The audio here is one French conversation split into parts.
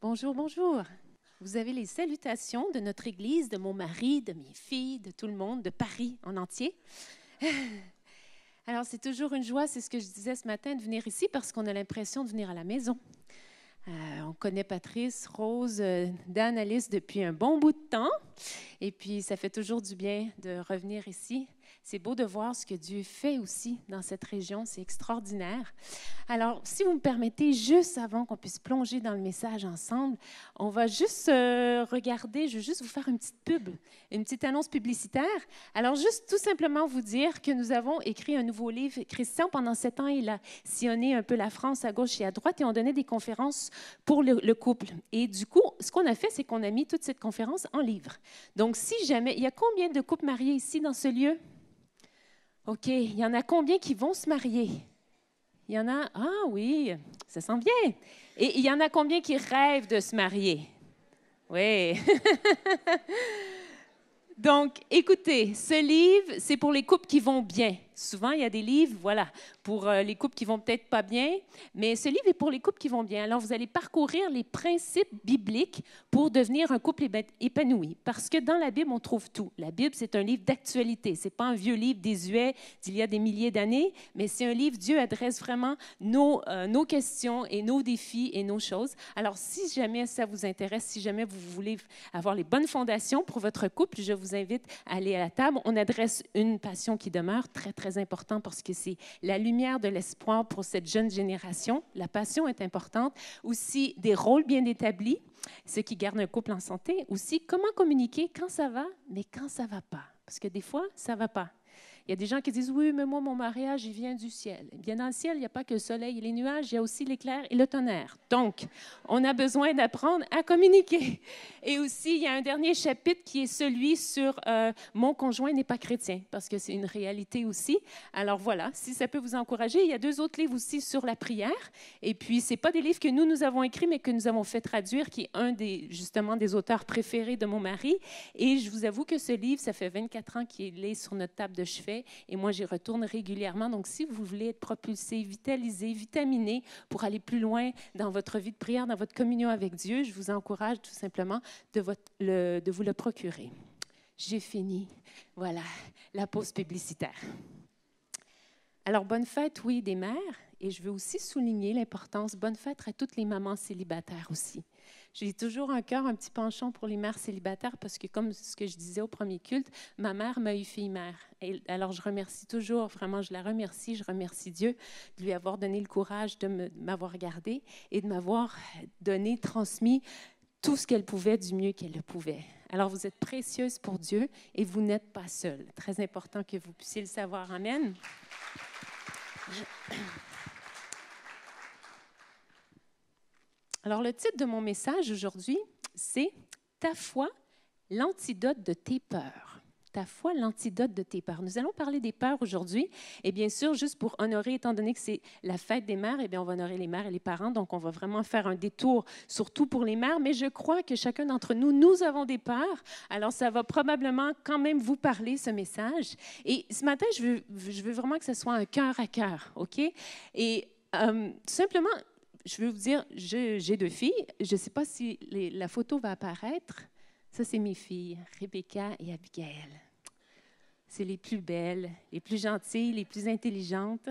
Bonjour, bonjour. Vous avez les salutations de notre Église, de mon mari, de mes filles, de tout le monde, de Paris en entier. Alors, c'est toujours une joie, c'est ce que je disais ce matin, de venir ici parce qu'on a l'impression de venir à la maison. On connaît Patrice, Rose, Dan, Alice depuis un bon bout de temps. Et puis, ça fait toujours du bien de revenir ici. C'est beau de voir ce que Dieu fait aussi dans cette région. C'est extraordinaire. Alors, si vous me permettez, juste avant qu'on puisse plonger dans le message ensemble, on va juste regarder, je vais juste vous faire une petite pub, une petite annonce publicitaire. Alors, juste tout simplement vous dire que nous avons écrit un nouveau livre. Christian, pendant 7 ans, il a sillonné un peu la France à gauche et à droite et on donnait des conférences pour le couple. Et du coup, ce qu'on a fait, c'est qu'on a mis toute cette conférence en livre. Donc, si jamais, il y a combien de couples mariés ici dans ce lieu? OK, il y en a combien qui vont se marier? Il y en a, ah oui, ça sent bien. Et il y en a combien qui rêvent de se marier? Oui. Donc, écoutez, ce livre, c'est pour les couples qui vont bien. Souvent, il y a des livres, voilà, pour les couples qui vont peut-être pas bien, mais ce livre est pour les couples qui vont bien. Alors, vous allez parcourir les principes bibliques pour devenir un couple épanoui. Parce que dans la Bible, on trouve tout. La Bible, c'est un livre d'actualité. C'est pas un vieux livre désuet d'il y a des milliers d'années, mais c'est un livre, Dieu adresse vraiment nos questions et nos défis et nos choses. Alors, si jamais ça vous intéresse, si jamais vous voulez avoir les bonnes fondations pour votre couple, je vous invite à aller à la table. On adresse une passion qui demeure très, très important parce que c'est la lumière de l'espoir pour cette jeune génération. La passion est importante. Aussi, des rôles bien établis, ce qui garde un couple en santé. Aussi, comment communiquer quand ça va, mais quand ça ne va pas. Parce que des fois, ça ne va pas. Il y a des gens qui disent, oui, mais moi, mon mariage, il vient du ciel. Bien, dans le ciel, il n'y a pas que le soleil et les nuages, il y a aussi l'éclair et le tonnerre. Donc, on a besoin d'apprendre à communiquer. Et aussi, il y a un dernier chapitre qui est celui sur mon conjoint n'est pas chrétien, parce que c'est une réalité aussi. Alors voilà, si ça peut vous encourager, il y a 2 autres livres aussi sur la prière. Et puis, ce n'est pas des livres que nous avons écrits, mais que nous avons fait traduire, qui est un justement des auteurs préférés de mon mari. Et je vous avoue que ce livre, ça fait 24 ans qu'il est sur notre table de chevet. Et moi, j'y retourne régulièrement. Donc, si vous voulez être propulsé, vitalisé, vitaminé pour aller plus loin dans votre vie de prière, dans votre communion avec Dieu, je vous encourage tout simplement de vous le procurer. J'ai fini. Voilà, la pause publicitaire. Alors, bonne fête, oui, des mères. Et je veux aussi souligner l'importance, bonne fête à toutes les mamans célibataires aussi. J'ai toujours un cœur, un petit penchant pour les mères célibataires parce que, comme ce que je disais au premier culte, ma mère m'a eu fille-mère. Et alors, je remercie toujours, vraiment, je la remercie, je remercie Dieu de lui avoir donné le courage de m'avoir gardée et de m'avoir donné, transmis tout ce qu'elle pouvait du mieux qu'elle le pouvait. Alors, vous êtes précieuse pour Dieu et vous n'êtes pas seule. Très important que vous puissiez le savoir. Amen. Alors, le titre de mon message aujourd'hui, c'est « Ta foi, l'antidote de tes peurs ». Ta foi, l'antidote de tes peurs. Nous allons parler des peurs aujourd'hui. Et bien sûr, juste pour honorer, étant donné que c'est la fête des mères, eh bien, on va honorer les mères et les parents. Donc, on va vraiment faire un détour, surtout pour les mères. Mais je crois que chacun d'entre nous, nous avons des peurs. Alors, ça va probablement quand même vous parler, ce message. Et ce matin, je veux vraiment que ce soit un cœur à cœur, OK? Et tout simplement, je veux vous dire, j'ai 2 filles. Je ne sais pas si la photo va apparaître. Ça, c'est mes filles, Rebecca et Abigail. C'est les plus belles, les plus gentilles, les plus intelligentes.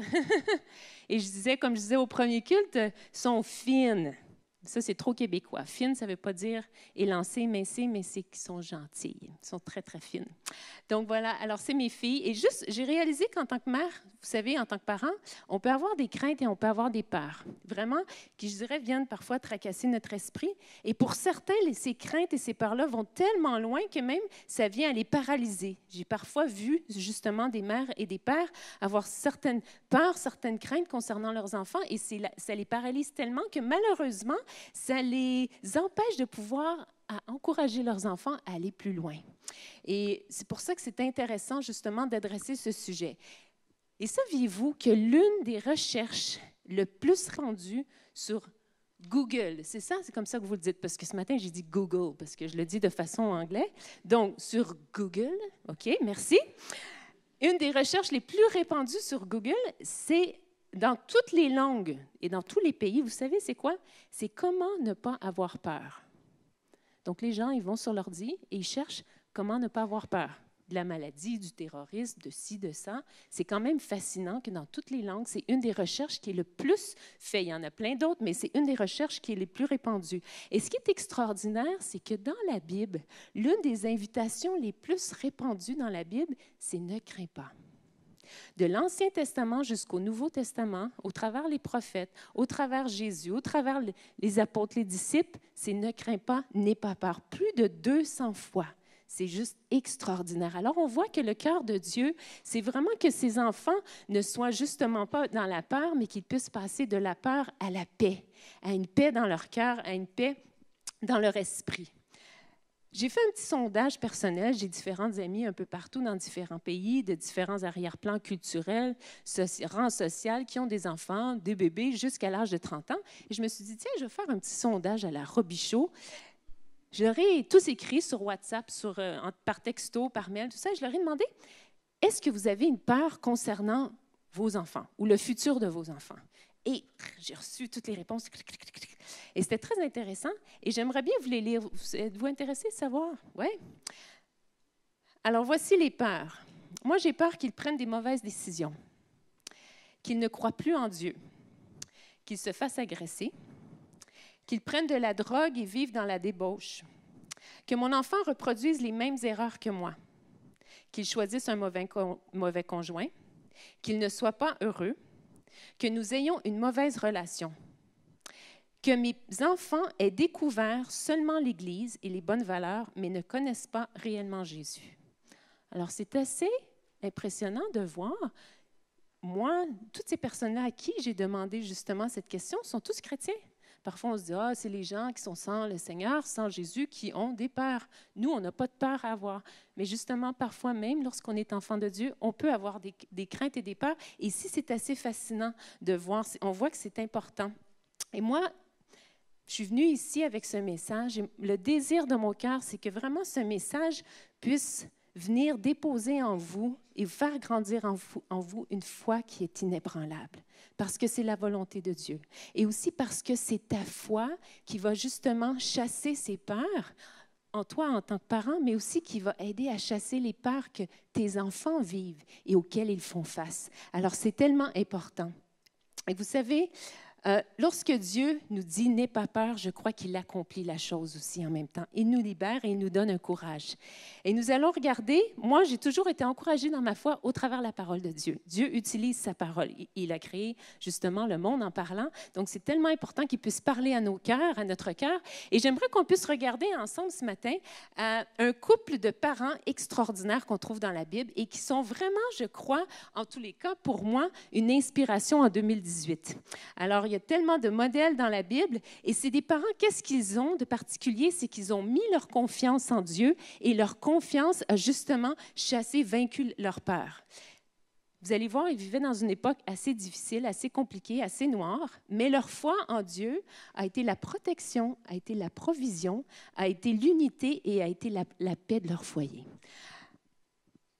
Et comme je disais au premier culte, sont fines. Ça, c'est trop québécois. Fines, ça ne veut pas dire élancées, mincées, mais c'est qu'ils sont gentilles. Ils sont très, très fines. Donc voilà, alors c'est mes filles. Et juste, j'ai réalisé qu'en tant que mère, vous savez, en tant que parent, on peut avoir des craintes et on peut avoir des peurs. Vraiment, qui, je dirais, viennent parfois tracasser notre esprit. Et pour certains, ces craintes et ces peurs-là vont tellement loin que même ça vient à les paralyser. J'ai parfois vu, justement, des mères et des pères avoir certaines peurs, certaines craintes concernant leurs enfants et ça les paralyse tellement que malheureusement, ça les empêche de pouvoir encourager leurs enfants à aller plus loin. Et c'est pour ça que c'est intéressant, justement, d'adresser ce sujet. Et saviez-vous que l'une des recherches le plus rendues sur Google, c'est ça? C'est comme ça que vous le dites, parce que ce matin, j'ai dit Google, parce que je le dis de façon anglais. Donc, sur Google, OK, merci. Une des recherches les plus répandues sur Google, c'est dans toutes les langues et dans tous les pays, vous savez, c'est quoi? C'est comment ne pas avoir peur. Donc, les gens, ils vont sur l'ordi et ils cherchent comment ne pas avoir peur. De la maladie, du terrorisme, de ci, de ça. C'est quand même fascinant que dans toutes les langues, c'est une des recherches qui est le plus faite. Il y en a plein d'autres, mais c'est une des recherches qui est les plus répandues. Et ce qui est extraordinaire, c'est que dans la Bible, l'une des invitations les plus répandues dans la Bible, c'est « ne crains pas ». De l'Ancien Testament jusqu'au Nouveau Testament, au travers les prophètes, au travers Jésus, au travers les apôtres, les disciples, c'est « ne crains pas, n'aie pas peur ». Plus de 200 fois. C'est juste extraordinaire. Alors, on voit que le cœur de Dieu, c'est vraiment que ses enfants ne soient justement pas dans la peur, mais qu'ils puissent passer de la peur à la paix, à une paix dans leur cœur, à une paix dans leur esprit. J'ai fait un petit sondage personnel. J'ai différentes amies un peu partout dans différents pays, de différents arrière-plans culturels, rangs sociaux, qui ont des enfants, des bébés jusqu'à l'âge de 30 ans. Et je me suis dit, tiens, je vais faire un petit sondage à la Robichaud. Je leur ai tous écrit sur WhatsApp, par texto, par mail, tout ça. Je leur ai demandé, est-ce que vous avez une peur concernant vos enfants ou le futur de vos enfants? Et j'ai reçu toutes les réponses. Et c'était très intéressant. Et j'aimerais bien vous les lire. Êtes-vous intéressé de savoir? Oui. Alors, voici les peurs. Moi, j'ai peur qu'ils prennent des mauvaises décisions, qu'ils ne croient plus en Dieu, qu'ils se fassent agresser, qu'ils prennent de la drogue et vivent dans la débauche, que mon enfant reproduise les mêmes erreurs que moi, qu'il choisisse un mauvais conjoint, qu'il ne soit pas heureux, que nous ayons une mauvaise relation, que mes enfants aient découvert seulement l'Église et les bonnes valeurs, mais ne connaissent pas réellement Jésus. Alors, c'est assez impressionnant de voir. Moi, toutes ces personnes-là à qui j'ai demandé justement cette question sont tous chrétiens. Parfois, on se dit, c'est les gens qui sont sans le Seigneur, sans Jésus, qui ont des peurs. Nous, on n'a pas de peur à avoir. Mais justement, parfois même, lorsqu'on est enfant de Dieu, on peut avoir des craintes et des peurs. Et ici, c'est assez fascinant de voir. On voit que c'est important. Et moi, je suis venue ici avec ce message. Et le désir de mon cœur, c'est que vraiment ce message puisse venir déposer en vous et vous faire grandir en vous une foi qui est inébranlable. Parce que c'est la volonté de Dieu. Et aussi parce que c'est ta foi qui va justement chasser ces peurs en toi en tant que parent, mais aussi qui va aider à chasser les peurs que tes enfants vivent et auxquelles ils font face. Alors, c'est tellement important. Et vous savez, lorsque Dieu nous dit « n'aie pas peur », je crois qu'il accomplit la chose aussi en même temps. Il nous libère et il nous donne un courage. Et nous allons regarder, moi j'ai toujours été encouragée dans ma foi au travers de la parole de Dieu. Dieu utilise sa parole. Il a créé justement le monde en parlant. Donc c'est tellement important qu'il puisse parler à nos cœurs, à notre cœur. Et j'aimerais qu'on puisse regarder ensemble ce matin un couple de parents extraordinaires qu'on trouve dans la Bible et qui sont vraiment, je crois, en tous les cas pour moi, une inspiration en 2018. Alors, il y a tellement de modèles dans la Bible et c'est des parents, qu'est-ce qu'ils ont de particulier? C'est qu'ils ont mis leur confiance en Dieu et leur confiance a justement chassé, vaincu leur peur. Vous allez voir, ils vivaient dans une époque assez difficile, assez compliquée, assez noire, mais leur foi en Dieu a été la protection, a été la provision, a été l'unité et a été la paix de leur foyer.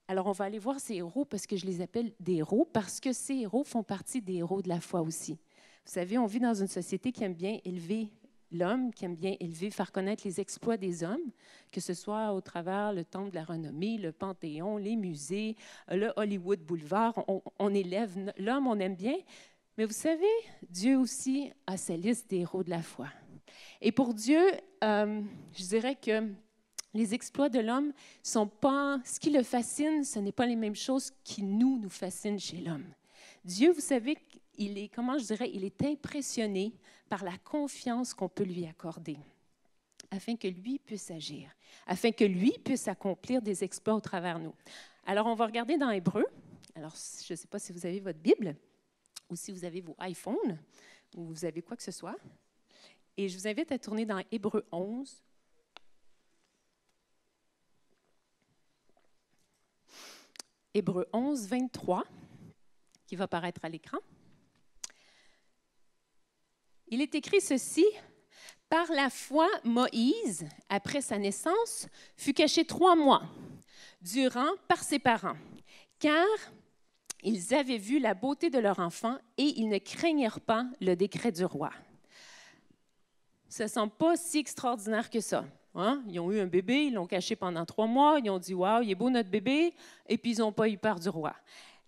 Alors, on va aller voir ces héros parce que je les appelle des héros, parce que ces héros font partie des héros de la foi aussi. Vous savez, on vit dans une société qui aime bien élever l'homme, qui aime bien élever, faire connaître les exploits des hommes, que ce soit au travers le Temple de la Renommée, le Panthéon, les musées, le Hollywood Boulevard. On élève l'homme, on aime bien. Mais vous savez, Dieu aussi a sa liste des héros de la foi. Et pour Dieu, je dirais que les exploits de l'homme sont pas... Ce qui le fascine, ce n'est pas les mêmes choses qui nous fascinent chez l'homme. Dieu, vous savez, il est impressionné par la confiance qu'on peut lui accorder, afin que lui puisse agir, afin que lui puisse accomplir des exploits au travers de nous. Alors, on va regarder dans Hébreu. Alors, je ne sais pas si vous avez votre Bible ou si vous avez vos iPhones ou vous avez quoi que ce soit. Et je vous invite à tourner dans Hébreu 11. Hébreu 11, 23, qui va apparaître à l'écran. Il est écrit ceci, « Par la foi, Moïse, après sa naissance, fut caché 3 mois, durant par ses parents, car Ils avaient vu la beauté de leur enfant et ils ne craignirent pas le décret du roi. Ça ne semble pas si extraordinaire que ça. Hein? Ils ont eu un bébé, ils l'ont caché pendant 3 mois, ils ont dit « Wow, il est beau notre bébé », et puis ils n'ont pas eu peur du roi.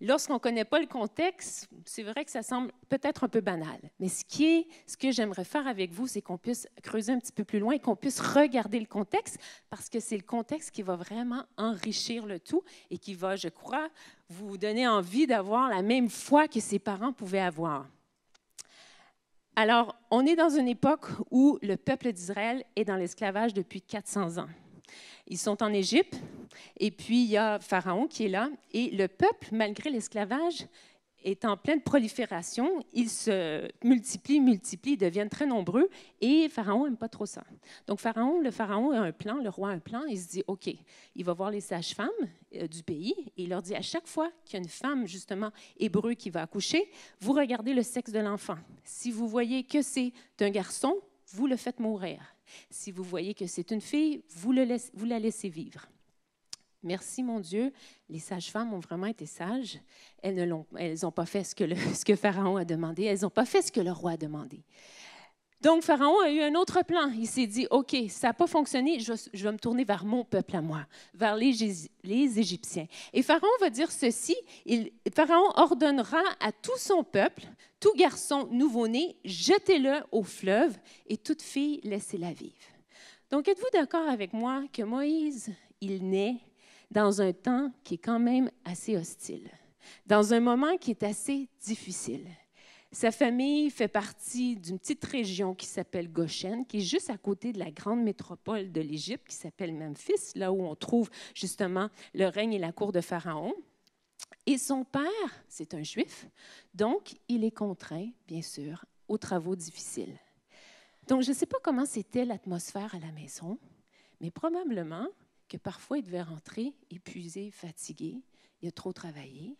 Lorsqu'on ne connaît pas le contexte, c'est vrai que ça semble peut-être un peu banal. Mais ce que j'aimerais faire avec vous, c'est qu'on puisse creuser un petit peu plus loin et qu'on puisse regarder le contexte, parce que c'est le contexte qui va vraiment enrichir le tout et qui va, je crois, vous donner envie d'avoir la même foi que ses parents pouvaient avoir. Alors, on est dans une époque où le peuple d'Israël est dans l'esclavage depuis 400 ans. Ils sont en Égypte, et puis il y a Pharaon qui est là, et le peuple, malgré l'esclavage, est en pleine prolifération. Ils se multiplient, deviennent très nombreux, et Pharaon n'aime pas trop ça. Donc le Pharaon a un plan, le roi a un plan, il se dit, OK, il va voir les sages-femmes du pays, et il leur dit, à chaque fois qu'il y a une femme, justement, hébreu qui va accoucher, vous regardez le sexe de l'enfant. Si vous voyez que c'est un garçon, vous le faites mourir. Si vous voyez que c'est une fille, vous la laissez vivre. Merci, mon Dieu, les sages-femmes ont vraiment été sages. Elles n'ont pas fait ce que Pharaon a demandé. Elles n'ont pas fait ce que le roi a demandé. Donc, Pharaon a eu un autre plan. Il s'est dit, OK, ça n'a pas fonctionné, je vais me tourner vers mon peuple à moi, vers les Égyptiens. Et Pharaon va dire ceci, Pharaon ordonnera à tout son peuple, tout garçon nouveau-né, jetez-le au fleuve, et toute fille, laissez-la vivre. Donc, êtes-vous d'accord avec moi que Moïse, il naît dans un temps qui est quand même assez hostile, dans un moment qui est assez difficile? Sa famille fait partie d'une petite région qui s'appelle Goshen, qui est juste à côté de la grande métropole de l'Égypte, qui s'appelle Memphis, là où on trouve justement le règne et la cour de Pharaon. Et son père, c'est un Juif, donc il est contraint, bien sûr, aux travaux difficiles. Donc, je ne sais pas comment c'était l'atmosphère à la maison, mais probablement que parfois il devait rentrer épuisé, fatigué, il a trop travaillé.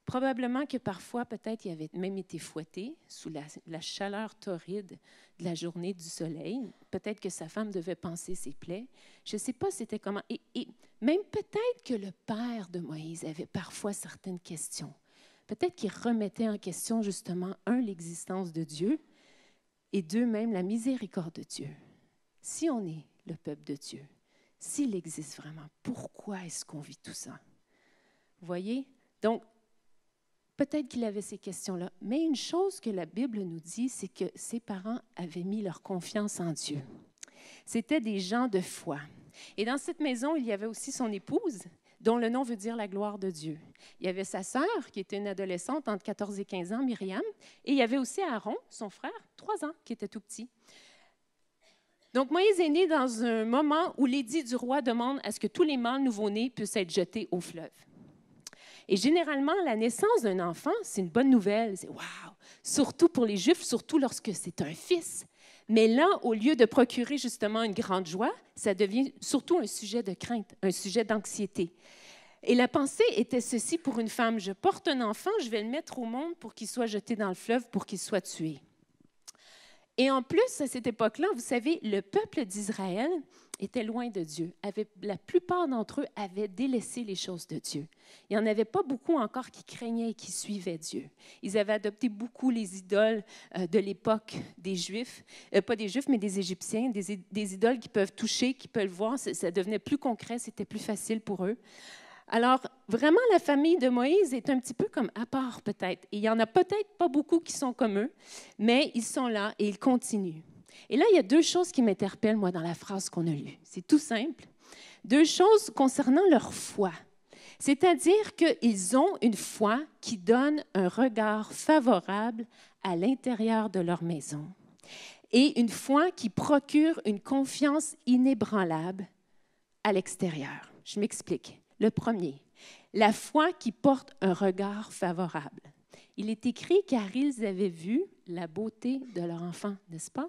Probablement que parfois, peut-être, il avait même été fouetté sous la chaleur torride de la journée du soleil. Peut-être que sa femme devait panser ses plaies. Je ne sais pas c'était comment. Et même peut-être que le père de Moïse avait parfois certaines questions. Peut-être qu'il remettait en question justement, l'existence de Dieu, et deux, même la miséricorde de Dieu. Si on est le peuple de Dieu, s'il existe vraiment, pourquoi est-ce qu'on vit tout ça? Vous voyez? Donc, peut-être qu'il avait ces questions-là, mais une chose que la Bible nous dit, c'est que ses parents avaient mis leur confiance en Dieu. C'étaient des gens de foi. Et dans cette maison, il y avait aussi son épouse, dont le nom veut dire la gloire de Dieu. Il y avait sa sœur, qui était une adolescente entre 14 et 15 ans, Myriam, et il y avait aussi Aaron, son frère, 3 ans, qui était tout petit. Donc, Moïse est né dans un moment où l'édit du roi demande à ce que tous les mâles nouveau-nés puissent être jetés au fleuve. Et généralement, la naissance d'un enfant, c'est une bonne nouvelle. C'est « wow », surtout pour les Juifs, surtout lorsque c'est un fils. Mais là, au lieu de procurer justement une grande joie, ça devient surtout un sujet de crainte, un sujet d'anxiété. Et la pensée était ceci pour une femme: je porte un enfant, je vais le mettre au monde pour qu'il soit jeté dans le fleuve, pour qu'il soit tué. Et en plus, à cette époque-là, vous savez, le peuple d'Israël était loin de Dieu. La plupart d'entre eux avaient délaissé les choses de Dieu. Il n'y en avait pas beaucoup encore qui craignaient et qui suivaient Dieu. Ils avaient adopté beaucoup les idoles de l'époque des Juifs, pas des Juifs, mais des Égyptiens, des idoles qui peuvent toucher, qui peuvent voir. Ça devenait plus concret, c'était plus facile pour eux. Alors, vraiment, la famille de Moïse est un petit peu comme à part, peut-être. Et il n'y en a peut-être pas beaucoup qui sont comme eux, mais ils sont là et ils continuent. Et là, il y a 2 choses qui m'interpellent, moi, dans la phrase qu'on a lue. C'est tout simple. 2 choses concernant leur foi. C'est-à-dire qu'ils ont une foi qui donne un regard favorable à l'intérieur de leur maison et une foi qui procure une confiance inébranlable à l'extérieur. Je m'explique. Le premier, la foi qui porte un regard favorable. Il est écrit car ils avaient vu la beauté de leur enfant, n'est-ce pas?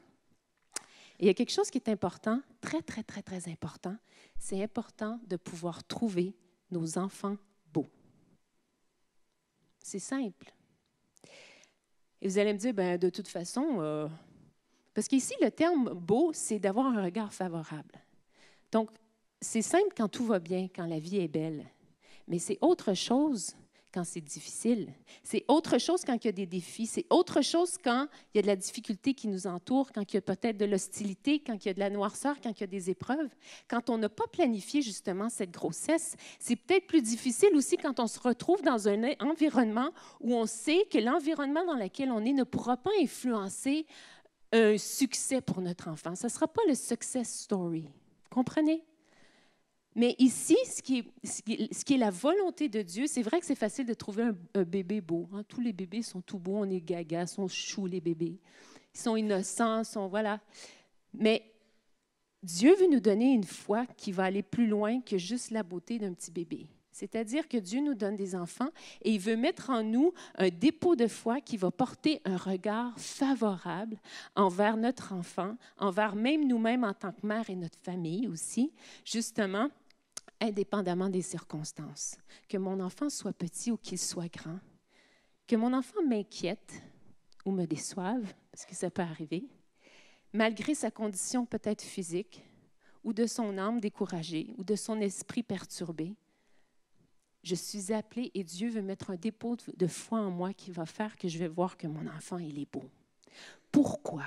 Et il y a quelque chose qui est important, très, très, très, très important. C'est important de pouvoir trouver nos enfants beaux. C'est simple. Et vous allez me dire, bien, de toute façon, parce qu'ici, le terme beau, c'est d'avoir un regard favorable. Donc, c'est simple quand tout va bien, quand la vie est belle. Mais c'est autre chose quand c'est difficile. C'est autre chose quand il y a des défis. C'est autre chose quand il y a de la difficulté qui nous entoure, quand il y a peut-être de l'hostilité, quand il y a de la noirceur, quand il y a des épreuves. Quand on n'a pas planifié justement cette grossesse, c'est peut-être plus difficile aussi quand on se retrouve dans un environnement où on sait que l'environnement dans lequel on est ne pourra pas influencer un succès pour notre enfant. Ce ne sera pas le success story. Comprenez? Mais ici, ce qui est la volonté de Dieu, c'est vrai que c'est facile de trouver un bébé beau. Hein? Tous les bébés sont tout beaux, on est gaga, sont choux les bébés. Ils sont innocents, voilà. Mais Dieu veut nous donner une foi qui va aller plus loin que juste la beauté d'un petit bébé. C'est-à-dire que Dieu nous donne des enfants et il veut mettre en nous un dépôt de foi qui va porter un regard favorable envers notre enfant, envers même nous-mêmes en tant que mère et notre famille aussi, justement, indépendamment des circonstances. Que mon enfant soit petit ou qu'il soit grand, que mon enfant m'inquiète ou me déçoive, parce que ça peut arriver, malgré sa condition peut-être physique ou de son âme découragée ou de son esprit perturbé. Je suis appelée et Dieu veut mettre un dépôt de foi en moi qui va faire que je vais voir que mon enfant, il est beau. Pourquoi?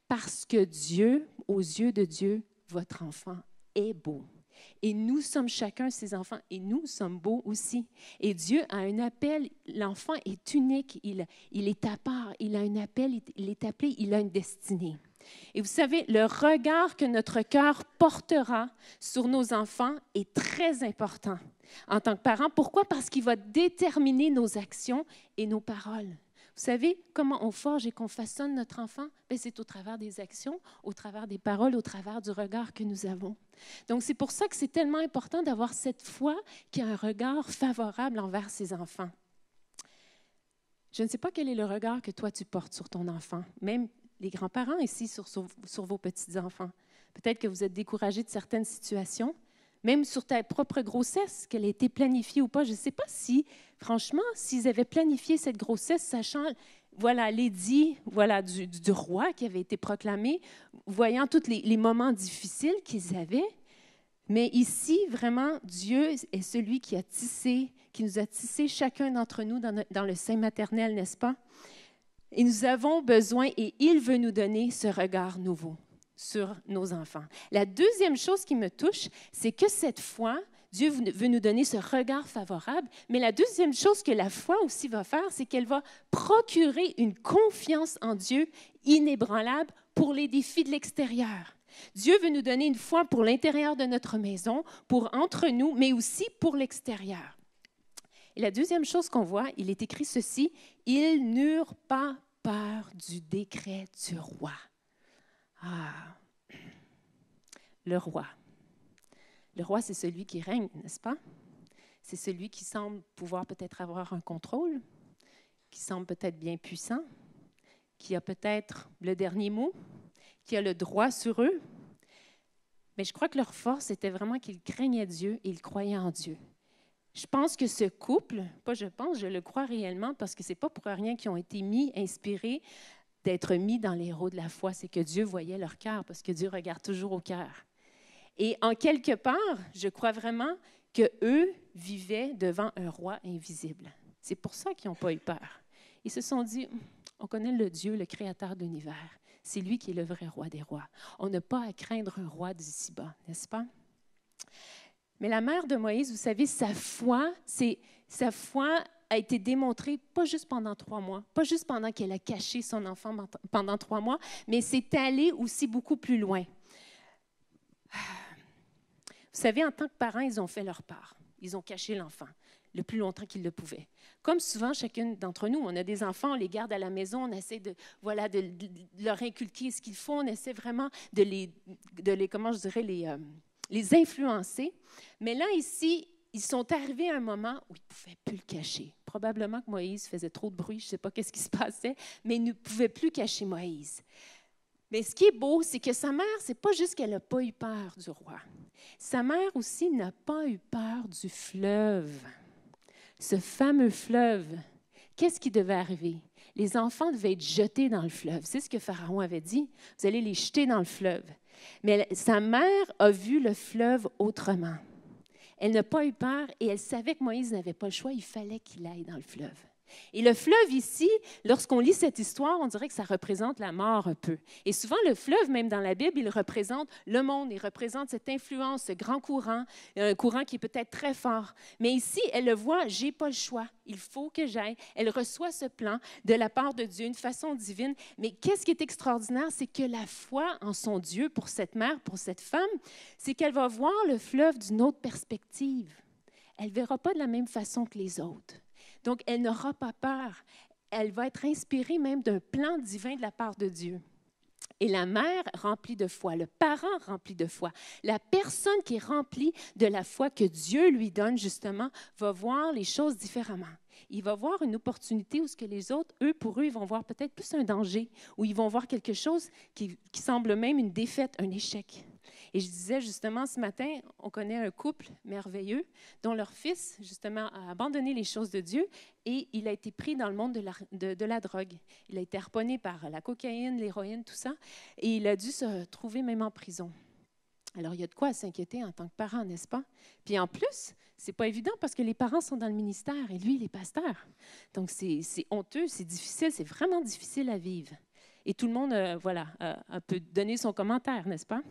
Parce que Dieu, aux yeux de Dieu, votre enfant est beau. Et nous sommes chacun ses enfants et nous sommes beaux aussi. Et Dieu a un appel. L'enfant est unique. Il est à part. Il a un appel. Il est appelé. Il a une destinée. Et vous savez, le regard que notre cœur portera sur nos enfants est très important en tant que parents. Pourquoi? Parce qu'il va déterminer nos actions et nos paroles. Vous savez comment on forge et qu'on façonne notre enfant? Bien, c'est au travers des actions, au travers des paroles, au travers du regard que nous avons. Donc, c'est pour ça que c'est tellement important d'avoir cette foi qui a un regard favorable envers ses enfants. Je ne sais pas quel est le regard que toi, tu portes sur ton enfant, même les grands-parents ici sur vos petits-enfants. Peut-être que vous êtes découragés de certaines situations, même sur ta propre grossesse, qu'elle a été planifiée ou pas. Je ne sais pas si, franchement, s'ils avaient planifié cette grossesse, sachant, voilà, l'édit, voilà, du roi qui avait été proclamé, voyant tous les moments difficiles qu'ils avaient. Mais ici, vraiment, Dieu est celui qui nous a tissé chacun d'entre nous dans le sein maternel, n'est-ce pas? Et nous avons besoin, et il veut nous donner ce regard nouveau sur nos enfants. La deuxième chose qui me touche, c'est que cette foi, Dieu veut nous donner ce regard favorable, mais la deuxième chose que la foi aussi va faire, c'est qu'elle va procurer une confiance en Dieu inébranlable pour les défis de l'extérieur. Dieu veut nous donner une foi pour l'intérieur de notre maison, pour entre nous, mais aussi pour l'extérieur. Et la deuxième chose qu'on voit, il est écrit ceci, « Ils n'eurent pas peur du décret du roi. » Ah, le roi. Le roi, c'est celui qui règne, n'est-ce pas? C'est celui qui semble pouvoir peut-être avoir un contrôle, qui semble peut-être bien puissant, qui a peut-être le dernier mot, qui a le droit sur eux. Mais je crois que leur force était vraiment qu'ils craignaient Dieu et ils croyaient en Dieu. Je pense que ce couple, je le crois réellement parce que ce n'est pas pour rien qu'ils ont été inspirés d'être mis dans les héros de la foi. C'est que Dieu voyait leur cœur parce que Dieu regarde toujours au cœur. Et en quelque part, je crois vraiment qu'eux vivaient devant un roi invisible. C'est pour ça qu'ils n'ont pas eu peur. Ils se sont dit, on connaît le Dieu, le créateur de l'univers. C'est lui qui est le vrai roi des rois. On n'a pas à craindre un roi d'ici-bas, n'est-ce pas? Mais la mère de Moïse, vous savez, sa foi a été démontrée pas juste pendant 3 mois, pas juste pendant qu'elle a caché son enfant pendant 3 mois, mais c'est allé aussi beaucoup plus loin. Vous savez, en tant que parents, ils ont fait leur part. Ils ont caché l'enfant le plus longtemps qu'ils le pouvaient. Comme souvent, chacune d'entre nous, on a des enfants, on les garde à la maison, on essaie de leur inculquer ce qu'il faut, on essaie vraiment de les influencer. Mais là, ici, ils sont arrivés à un moment où ils ne pouvaient plus le cacher. Probablement que Moïse faisait trop de bruit, je ne sais pas ce qui se passait, mais ils ne pouvaient plus cacher Moïse. Mais ce qui est beau, c'est que sa mère, ce n'est pas juste qu'elle n'a pas eu peur du roi. Sa mère aussi n'a pas eu peur du fleuve. Ce fameux fleuve, qu'est-ce qui devait arriver? Les enfants devaient être jetés dans le fleuve. C'est ce que Pharaon avait dit. Vous allez les jeter dans le fleuve. Mais sa mère a vu le fleuve autrement. Elle n'a pas eu peur et elle savait que Moïse n'avait pas le choix, il fallait qu'il aille dans le fleuve. Et le fleuve ici, lorsqu'on lit cette histoire, on dirait que ça représente la mort un peu. Et souvent, le fleuve, même dans la Bible, il représente le monde, il représente cette influence, ce grand courant, un courant qui est peut-être très fort. Mais ici, elle le voit, j'ai pas le choix, il faut que j'aille. Elle reçoit ce plan de la part de Dieu, une façon divine. Mais qu'est-ce qui est extraordinaire, c'est que la foi en son Dieu pour cette mère, pour cette femme, c'est qu'elle va voir le fleuve d'une autre perspective. Elle ne verra pas de la même façon que les autres. Donc, elle n'aura pas peur. Elle va être inspirée même d'un plan divin de la part de Dieu. Et la mère remplie de foi, le parent rempli de foi, la personne qui est remplie de la foi que Dieu lui donne, justement, va voir les choses différemment. Il va voir une opportunité où ce que les autres, pour eux, ils vont voir peut-être plus un danger, ou ils vont voir quelque chose qui semble même une défaite, un échec. Et je disais justement ce matin, on connaît un couple merveilleux dont leur fils, justement, a abandonné les choses de Dieu et il a été pris dans le monde de la drogue. Il a été harponné par la cocaïne, l'héroïne, tout ça, et il a dû se trouver même en prison. Alors, il y a de quoi s'inquiéter en tant que parent, n'est-ce pas? Puis en plus, c'est pas évident parce que les parents sont dans le ministère et lui, il est pasteur. Donc, c'est honteux, c'est difficile, c'est vraiment difficile à vivre. Et tout le monde, peut donner son commentaire, n'est-ce pas?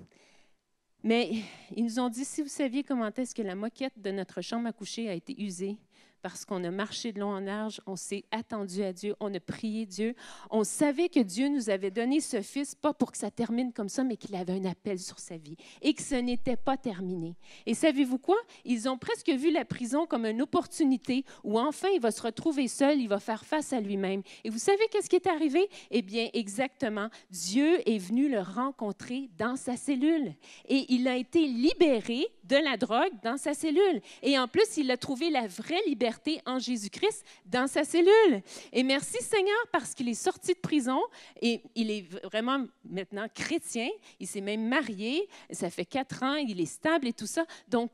Mais ils nous ont dit, si vous saviez comment est-ce que la moquette de notre chambre à coucher a été usée, parce qu'on a marché de long en large, on s'est attendu à Dieu, on a prié Dieu. On savait que Dieu nous avait donné ce fils, pas pour que ça termine comme ça, mais qu'il avait un appel sur sa vie et que ce n'était pas terminé. Et savez-vous quoi? Ils ont presque vu la prison comme une opportunité où enfin il va se retrouver seul, il va faire face à lui-même. Et vous savez qu'est-ce qui est arrivé? Eh bien, exactement, Dieu est venu le rencontrer dans sa cellule et il a été libéré de la drogue dans sa cellule. Et en plus, il a trouvé la vraie liberté en Jésus-Christ dans sa cellule. Et merci Seigneur parce qu'il est sorti de prison et il est vraiment maintenant chrétien. Il s'est même marié. Ça fait 4 ans. Il est stable et tout ça. Donc,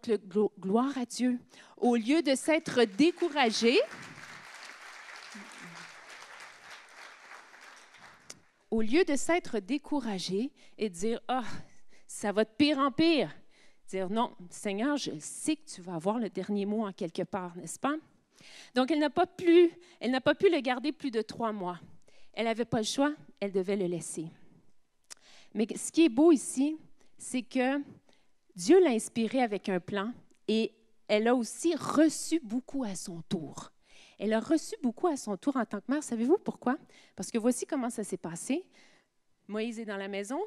gloire à Dieu. Au lieu de s'être découragé, et de dire, ah, ça va de pire en pire. Dire, non, Seigneur, je sais que tu vas avoir le dernier mot en quelque part, n'est-ce pas? Donc, elle n'a pas pu le garder plus de 3 mois. Elle n'avait pas le choix, elle devait le laisser. Mais ce qui est beau ici, c'est que Dieu l'a inspirée avec un plan et elle a aussi reçu beaucoup à son tour. Elle a reçu beaucoup à son tour en tant que mère. Savez-vous pourquoi? Parce que voici comment ça s'est passé. Moïse est dans la maison,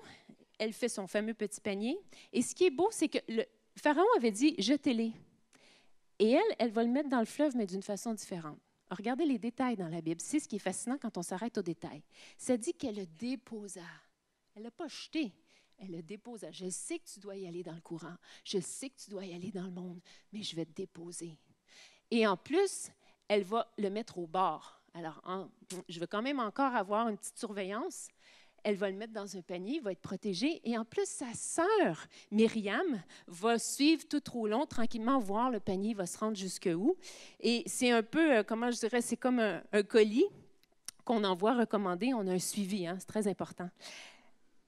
elle fait son fameux petit panier. Et ce qui est beau, c'est que le Pharaon avait dit « jetez-les ». Et elle va le mettre dans le fleuve, mais d'une façon différente. Alors, regardez les détails dans la Bible. C'est ce qui est fascinant quand on s'arrête aux détails. Ça dit qu'elle le déposa. Elle ne l'a pas jeté, elle le déposa. Je sais que tu dois y aller dans le courant. Je sais que tu dois y aller dans le monde, mais je vais te déposer. Et en plus, elle va le mettre au bord. Alors, je veux quand même encore avoir une petite surveillance. Elle va le mettre dans un panier, il va être protégé. Et en plus, sa sœur, Myriam, va suivre tout au long, tranquillement, voir le panier, il va se rendre jusqu'où. Et c'est un peu, comment je dirais, c'est comme un colis qu'on envoie recommander. On a un suivi, c'est très important.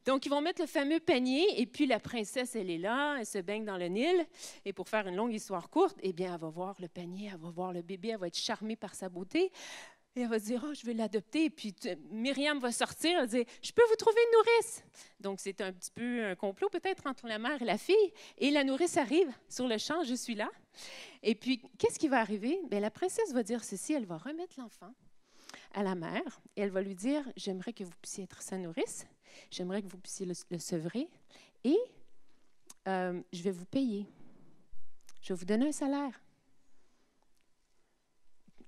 Donc, ils vont mettre le fameux panier, et puis la princesse, elle est là, elle se baigne dans le Nil. Et pour faire une longue histoire courte, eh bien, elle va voir le panier, elle va voir le bébé, elle va être charmée par sa beauté. Et elle va dire, oh, je vais l'adopter. Et puis Myriam va sortir, elle va dire, je peux vous trouver une nourrice. Donc, c'est un petit peu un complot peut-être entre la mère et la fille. Et la nourrice arrive sur le champ, je suis là. Et puis, qu'est-ce qui va arriver? Bien, la princesse va dire ceci, elle va remettre l'enfant à la mère et elle va lui dire, j'aimerais que vous puissiez être sa nourrice, j'aimerais que vous puissiez le sevrer et je vais vous payer. Je vais vous donner un salaire.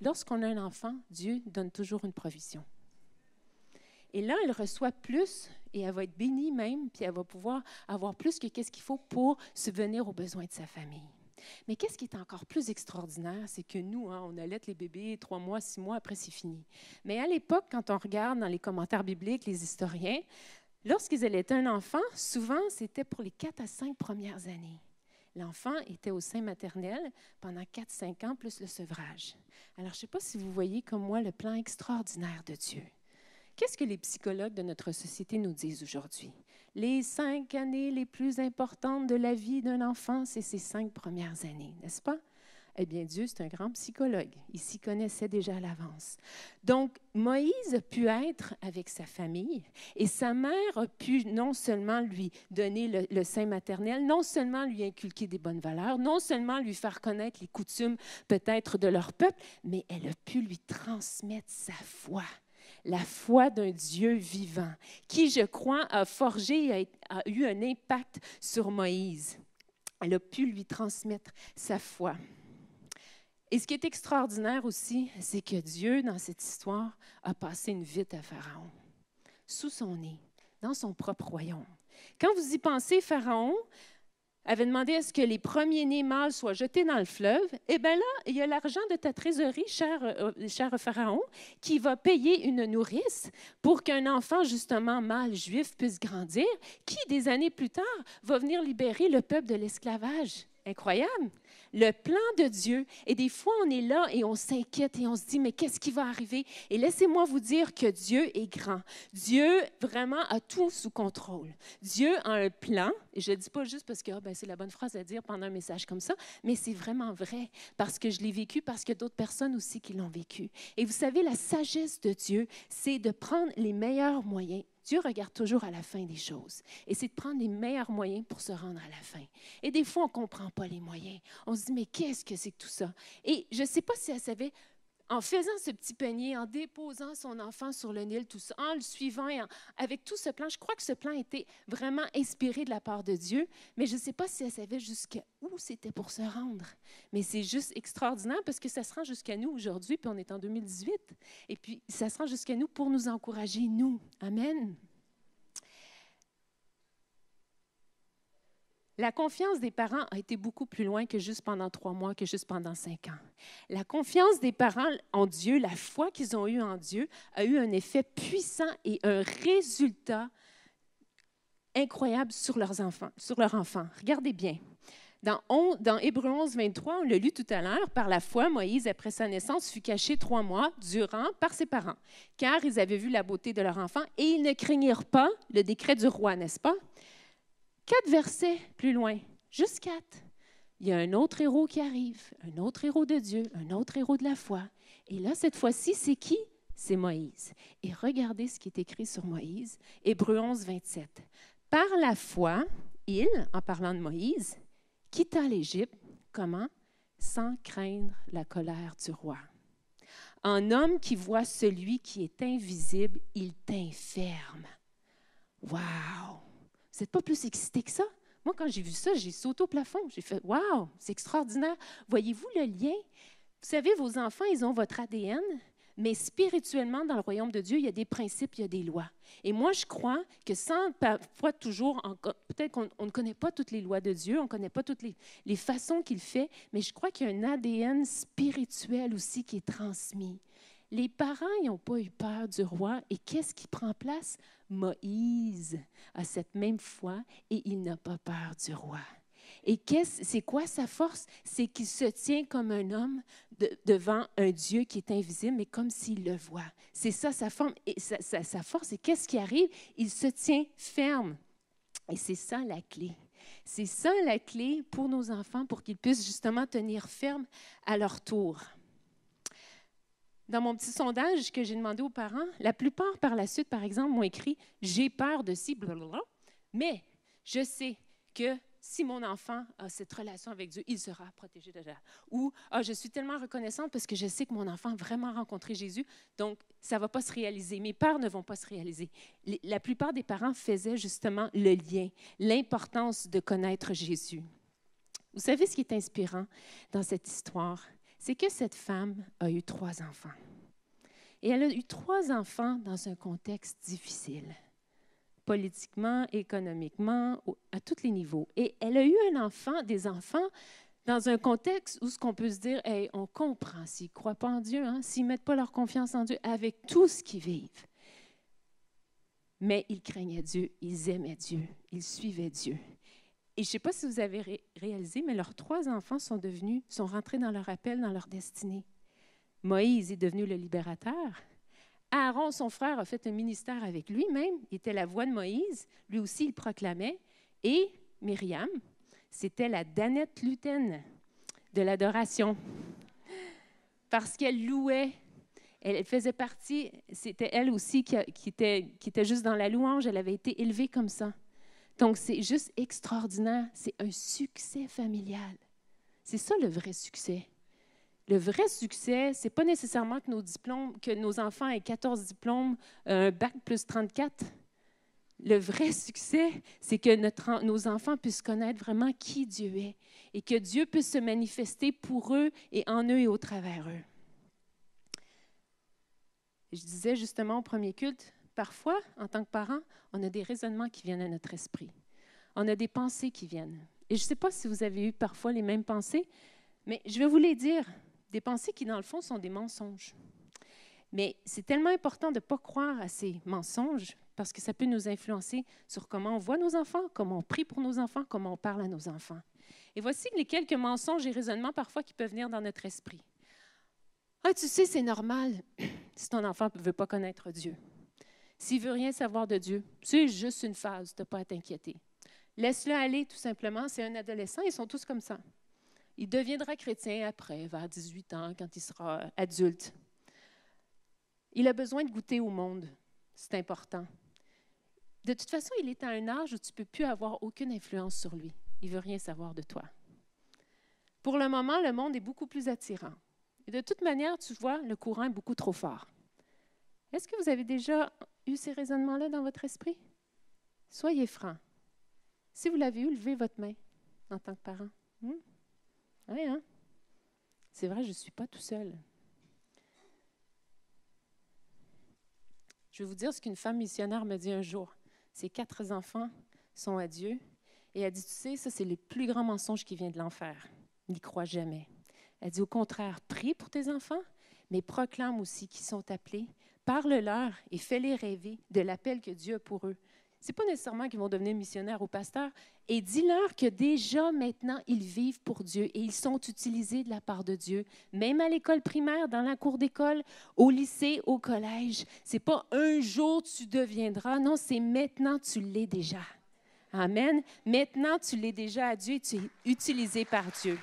Lorsqu'on a un enfant, Dieu donne toujours une provision. Et là, elle reçoit plus et elle va être bénie même, puis elle va pouvoir avoir plus que qu'est-ce qu'il faut pour subvenir aux besoins de sa famille. Mais qu'est-ce qui est encore plus extraordinaire, c'est que nous, on allaite les bébés 3 mois, 6 mois, après c'est fini. Mais à l'époque, quand on regarde dans les commentaires bibliques, les historiens, lorsqu'ils allaitaient un enfant, souvent, c'était pour les 4 à 5 premières années. L'enfant était au sein maternel pendant 4-5 ans, plus le sevrage. Alors, je ne sais pas si vous voyez comme moi le plan extraordinaire de Dieu. Qu'est-ce que les psychologues de notre société nous disent aujourd'hui? Les 5 années les plus importantes de la vie d'un enfant, c'est ces 5 premières années, n'est-ce pas? Eh bien, Dieu, c'est un grand psychologue. Il s'y connaissait déjà à l'avance. Donc, Moïse a pu être avec sa famille et sa mère a pu non seulement lui donner le sein maternel, non seulement lui inculquer des bonnes valeurs, non seulement lui faire connaître les coutumes peut-être de leur peuple, mais elle a pu lui transmettre sa foi. La foi d'un Dieu vivant, qui, je crois, a forgé, a eu un impact sur Moïse. Elle a pu lui transmettre sa foi. Et ce qui est extraordinaire aussi, c'est que Dieu, dans cette histoire, a passé une vite à Pharaon, sous son nez, dans son propre royaume. Quand vous y pensez, Pharaon avait demandé à ce que les premiers-nés mâles soient jetés dans le fleuve. Eh bien là, il y a l'argent de ta trésorerie, cher Pharaon, qui va payer une nourrice pour qu'un enfant, justement, mâle juif puisse grandir, qui, des années plus tard, va venir libérer le peuple de l'esclavage. Incroyable! Le plan de Dieu. Et des fois, on est là et on s'inquiète et on se dit, mais qu'est-ce qui va arriver? Et laissez-moi vous dire que Dieu est grand. Dieu, vraiment, a tout sous contrôle. Dieu a un plan, et je ne le dis pas juste parce que c'est la bonne phrase à dire pendant un message comme ça, mais c'est vraiment vrai, parce que je l'ai vécu, parce qu'il y a d'autres personnes aussi qui l'ont vécu. Et vous savez, la sagesse de Dieu, c'est de prendre les meilleurs moyens. Dieu regarde toujours à la fin des choses. Et c'est de prendre les meilleurs moyens pour se rendre à la fin. Et des fois, on ne comprend pas les moyens. On se dit, mais qu'est-ce que c'est que tout ça? Et je ne sais pas si elle savait, en faisant ce petit panier, en déposant son enfant sur le Nil, tout ça, en le suivant, avec tout ce plan, je crois que ce plan était vraiment inspiré de la part de Dieu, mais je ne sais pas si elle savait jusqu'à où c'était pour se rendre. Mais c'est juste extraordinaire parce que ça se rend jusqu'à nous aujourd'hui, puis on est en 2018. Et puis, ça se rend jusqu'à nous pour nous encourager, nous. Amen. La confiance des parents a été beaucoup plus loin que juste pendant 3 mois, que juste pendant 5 ans. La confiance des parents en Dieu, la foi qu'ils ont eue en Dieu, a eu un effet puissant et un résultat incroyable sur leurs enfants, sur leurs enfants. Regardez bien. Dans Hébreux 11, 23, on l'a lu tout à l'heure, par la foi, Moïse, après sa naissance, fut caché 3 mois durant par ses parents, car ils avaient vu la beauté de leur enfant et ils ne craignirent pas le décret du roi, n'est-ce pas? 4 versets plus loin, juste 4. Il y a un autre héros qui arrive, un autre héros de Dieu, un autre héros de la foi. Et là, cette fois-ci, c'est qui? C'est Moïse. Et regardez ce qui est écrit sur Moïse, Hébreux 11, 27. Par la foi, il, en parlant de Moïse, quitta l'Égypte, comment? Sans craindre la colère du roi. En homme qui voit celui qui est invisible, il t'enferme. Wow! Vous n'êtes pas plus excité que ça? Moi, quand j'ai vu ça, j'ai sauté au plafond. J'ai fait « Wow, c'est extraordinaire! » Voyez-vous le lien? Vous savez, vos enfants, ils ont votre ADN, mais spirituellement, dans le royaume de Dieu, il y a des principes, il y a des lois. Et moi, je crois que sans parfois toujours, peut-être qu'on ne connaît pas toutes les lois de Dieu, on ne connaît pas toutes les façons qu'il fait, mais je crois qu'il y a un ADN spirituel aussi qui est transmis. Les parents, ils n'ont pas eu peur du roi. Et qu'est-ce qui prend place? Moïse a cette même foi et il n'a pas peur du roi. Et c'est quoi sa force? C'est qu'il se tient comme un homme devant un Dieu qui est invisible, mais comme s'il le voit. C'est ça sa forme et sa force. Et qu'est-ce qui arrive? Il se tient ferme. Et c'est ça la clé. C'est ça la clé pour nos enfants, pour qu'ils puissent justement tenir ferme à leur tour. Dans mon petit sondage que j'ai demandé aux parents, la plupart par la suite, par exemple, m'ont écrit « J'ai peur de ci, blablabla, mais je sais que si mon enfant a cette relation avec Dieu, il sera protégé de ça. » Ou « Je suis tellement reconnaissante parce que je sais que mon enfant a vraiment rencontré Jésus, donc ça ne va pas se réaliser. Mes peurs ne vont pas se réaliser. » La plupart des parents faisaient justement le lien, l'importance de connaître Jésus. Vous savez ce qui est inspirant dans cette histoire? C'est que cette femme a eu 3 enfants. Et elle a eu 3 enfants dans un contexte difficile, politiquement, économiquement, à tous les niveaux. Et elle a eu des enfants dans un contexte où ce qu'on peut se dire, hey, on comprend s'ils ne croient pas en Dieu, s'ils ne mettent pas leur confiance en Dieu, avec tout ce qu'ils vivent. Mais ils craignaient Dieu, ils aimaient Dieu, ils suivaient Dieu. Et je ne sais pas si vous avez réalisé, mais leurs 3 enfants sont rentrés dans leur appel, dans leur destinée. Moïse est devenu le libérateur. Aaron, son frère, a fait un ministère avec lui-même. Il était la voix de Moïse. Lui aussi, il proclamait. Et Myriam, c'était la Danette Lutaine de l'adoration. Parce qu'elle louait. Elle faisait partie, c'était elle aussi qui était juste dans la louange. Elle avait été élevée comme ça. Donc, c'est juste extraordinaire. C'est un succès familial. C'est ça le vrai succès. Le vrai succès, ce n'est pas nécessairement que nos enfants aient 14 diplômes, un bac plus 34. Le vrai succès, c'est que nos enfants puissent connaître vraiment qui Dieu est et que Dieu puisse se manifester pour eux et en eux et au travers eux. Je disais justement au premier culte, parfois, en tant que parents, on a des raisonnements qui viennent à notre esprit. On a des pensées qui viennent. Et je ne sais pas si vous avez eu parfois les mêmes pensées, mais je vais vous les dire. Des pensées qui, dans le fond, sont des mensonges. Mais c'est tellement important de ne pas croire à ces mensonges parce que ça peut nous influencer sur comment on voit nos enfants, comment on prie pour nos enfants, comment on parle à nos enfants. Et voici les quelques mensonges et raisonnements parfois qui peuvent venir dans notre esprit. « Ah, tu sais, c'est normal si ton enfant ne veut pas connaître Dieu. S'il ne veut rien savoir de Dieu, c'est juste une phase, tu n'as pas à t'inquiéter. Laisse-le aller, tout simplement. C'est un adolescent, ils sont tous comme ça. Il deviendra chrétien après, vers 18 ans, quand il sera adulte. Il a besoin de goûter au monde. C'est important. De toute façon, il est à un âge où tu ne peux plus avoir aucune influence sur lui. Il ne veut rien savoir de toi. Pour le moment, le monde est beaucoup plus attirant. Et de toute manière, tu vois, le courant est beaucoup trop fort. Est-ce que vous avez déjà eu ces raisonnements-là dans votre esprit? Soyez francs. Si vous l'avez eu, levez votre main en tant que parent. Oui, hein? C'est vrai, je ne suis pas tout seul. Je vais vous dire ce qu'une femme missionnaire me dit un jour. Ses 4 enfants sont à Dieu. Et elle dit, tu sais, ça, c'est le plus grand mensonge qui vient de l'enfer. N'y crois jamais. Elle dit, au contraire, prie pour tes enfants, mais proclame aussi qu'ils sont appelés. Parle-leur et fais-les rêver de l'appel que Dieu a pour eux. Ce n'est pas nécessairement qu'ils vont devenir missionnaires ou pasteurs. Et dis-leur que déjà maintenant, ils vivent pour Dieu et ils sont utilisés de la part de Dieu. Même à l'école primaire, dans la cour d'école, au lycée, au collège. Ce n'est pas un jour tu deviendras. Non, c'est maintenant tu l'es déjà. Amen. Maintenant, tu l'es déjà à Dieu et tu es utilisé par Dieu.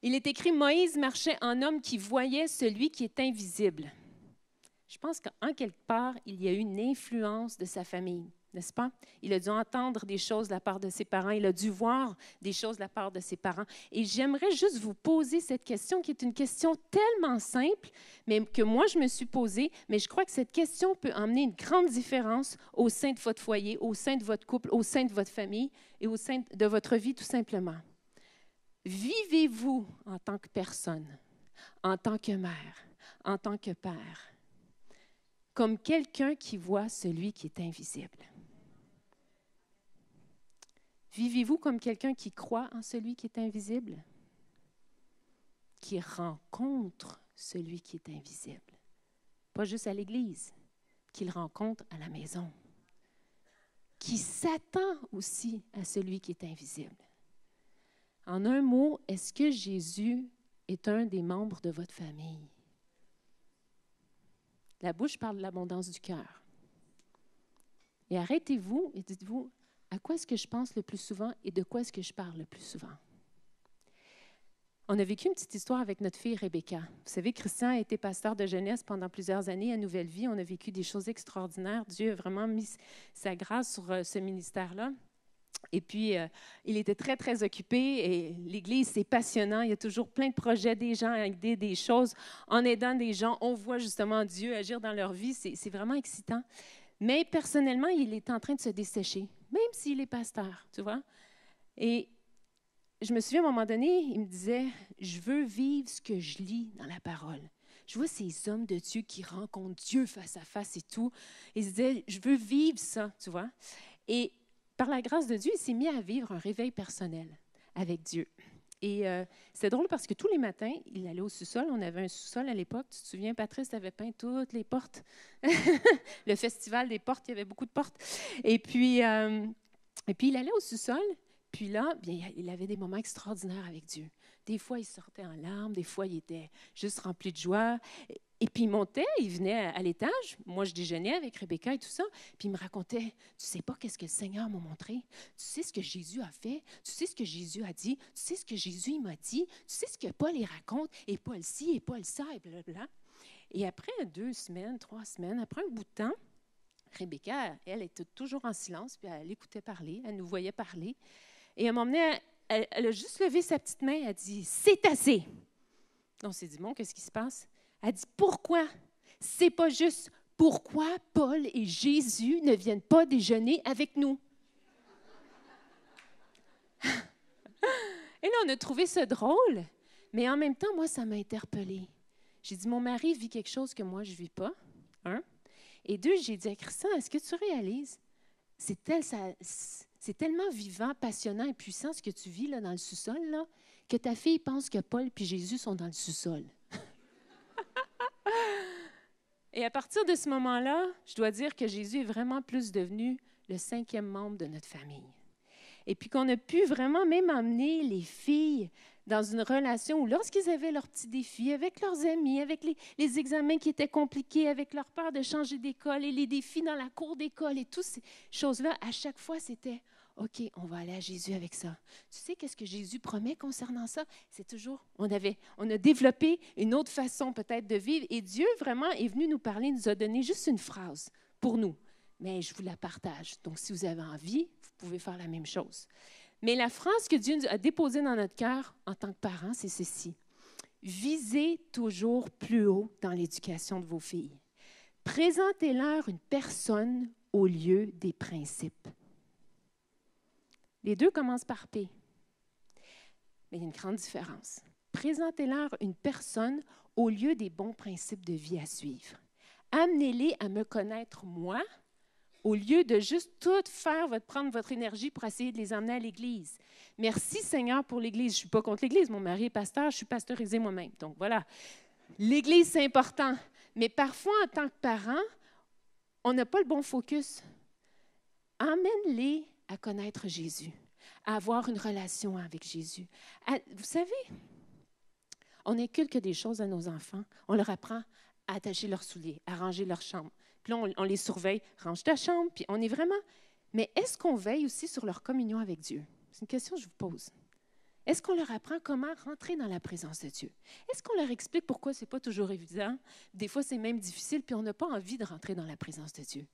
Il est écrit, Moïse marchait en homme qui voyait celui qui est invisible. Je pense qu'en quelque part, il y a eu une influence de sa famille, n'est-ce pas? Il a dû entendre des choses de la part de ses parents, il a dû voir des choses de la part de ses parents. Et j'aimerais juste vous poser cette question, qui est une question tellement simple, mais que moi je me suis posée, mais je crois que cette question peut emmener une grande différence au sein de votre foyer, au sein de votre couple, au sein de votre famille et au sein de votre vie tout simplement. Vivez-vous en tant que personne, en tant que mère, en tant que père, comme quelqu'un qui voit celui qui est invisible? Vivez-vous comme quelqu'un qui croit en celui qui est invisible, qui rencontre celui qui est invisible? Pas juste à l'église, qu'il rencontre à la maison, qui s'attend aussi à celui qui est invisible. En un mot, est-ce que Jésus est un des membres de votre famille? La bouche parle de l'abondance du cœur. Et arrêtez-vous et dites-vous, à quoi est-ce que je pense le plus souvent et de quoi est-ce que je parle le plus souvent? On a vécu une petite histoire avec notre fille Rebecca. Vous savez, Christian a été pasteur de jeunesse pendant plusieurs années à Nouvelle Vie. On a vécu des choses extraordinaires. Dieu a vraiment mis sa grâce sur ce ministère-là. Et puis, il était très, très occupé et l'Église, c'est passionnant. Il y a toujours plein de projets, des gens à aider des choses. En aidant des gens, on voit justement Dieu agir dans leur vie. C'est vraiment excitant. Mais personnellement, il est en train de se dessécher, même s'il est pasteur, tu vois. Et je me souviens, à un moment donné, il me disait, « Je veux vivre ce que je lis dans la parole. » Je vois ces hommes de Dieu qui rencontrent Dieu face à face et tout. Il se disait, « Je veux vivre ça, tu vois. » Et par la grâce de Dieu, il s'est mis à vivre un réveil personnel avec Dieu. Et c'est drôle parce que tous les matins, il allait au sous-sol. On avait un sous-sol à l'époque. Tu te souviens, Patrice avait peint toutes les portes. Le festival des portes, il y avait beaucoup de portes. Et puis il allait au sous-sol. Puis là, bien, il avait des moments extraordinaires avec Dieu. Des fois, il sortait en larmes, des fois, il était juste rempli de joie. Et puis, il montait, il venait à l'étage. Moi, je déjeunais avec Rebecca et tout ça. Puis, il me racontait, tu sais pas qu'est-ce que le Seigneur m'a montré? Tu sais ce que Jésus a fait? Tu sais ce que Jésus a dit? Tu sais ce que Jésus il m'a dit? Tu sais ce que Paul il raconte? Et Paul ci, et Paul ça, et blablabla. Et après 2 semaines, 3 semaines, après un bout de temps, Rebecca, elle était toujours en silence, puis elle écoutait parler, elle nous voyait parler. Et à un moment donné, elle a juste levé sa petite main, elle a dit « C'est assez! » On s'est dit « Bon, qu'est-ce qui se passe? » Elle dit « Pourquoi? C'est pas juste. Pourquoi Paul et Jésus ne viennent pas déjeuner avec nous? » Et là, on a trouvé ça drôle, mais en même temps, moi, ça m'a interpellée. J'ai dit « Mon mari vit quelque chose que moi, je ne vis pas. » Un. Et 2, j'ai dit à Christian, est-ce que tu réalises? C'est tellement vivant, passionnant et puissant ce que tu vis là, dans le sous-sol, là, que ta fille pense que Paul et Jésus sont dans le sous-sol. Et à partir de ce moment-là, je dois dire que Jésus est vraiment plus devenu le 5e membre de notre famille. Et puis qu'on a pu vraiment même amener les filles dans une relation où lorsqu'ils avaient leurs petits défis avec leurs amis, avec les examens qui étaient compliqués, avec leur peur de changer d'école et les défis dans la cour d'école et toutes ces choses-là, à chaque fois, c'était « OK, on va aller à Jésus avec ça. » Tu sais qu'est-ce que Jésus promet concernant ça? C'est toujours, on a développé une autre façon peut-être de vivre et Dieu vraiment est venu nous parler, nous a donné juste une phrase pour nous. Mais je vous la partage. Donc, si vous avez envie, vous pouvez faire la même chose. Mais la phrase que Dieu a déposée dans notre cœur en tant que parents, c'est ceci. Visez toujours plus haut dans l'éducation de vos filles. Présentez-leur une personne au lieu des principes. Les deux commencent par P. Mais il y a une grande différence. Présentez-leur une personne au lieu des bons principes de vie à suivre. Amenez-les à me connaître moi, au lieu de juste tout faire, prendre votre énergie pour essayer de les emmener à l'Église. Merci Seigneur pour l'Église. Je ne suis pas contre l'Église. Mon mari est pasteur, je suis pasteurisée moi-même. Donc voilà, l'Église, c'est important. Mais parfois, en tant que parent, on n'a pas le bon focus. Emmène-les à connaître Jésus, à avoir une relation avec Jésus. Vous savez, on inculque des choses à nos enfants. On leur apprend à attacher leurs souliers, à ranger leur chambre. Puis là, on les surveille. Range ta chambre. Puis on est vraiment... Mais est-ce qu'on veille aussi sur leur communion avec Dieu? C'est une question que je vous pose. Est-ce qu'on leur apprend comment rentrer dans la présence de Dieu? Est-ce qu'on leur explique pourquoi ce n'est pas toujours évident? Des fois, c'est même difficile, puis on n'a pas envie de rentrer dans la présence de Dieu.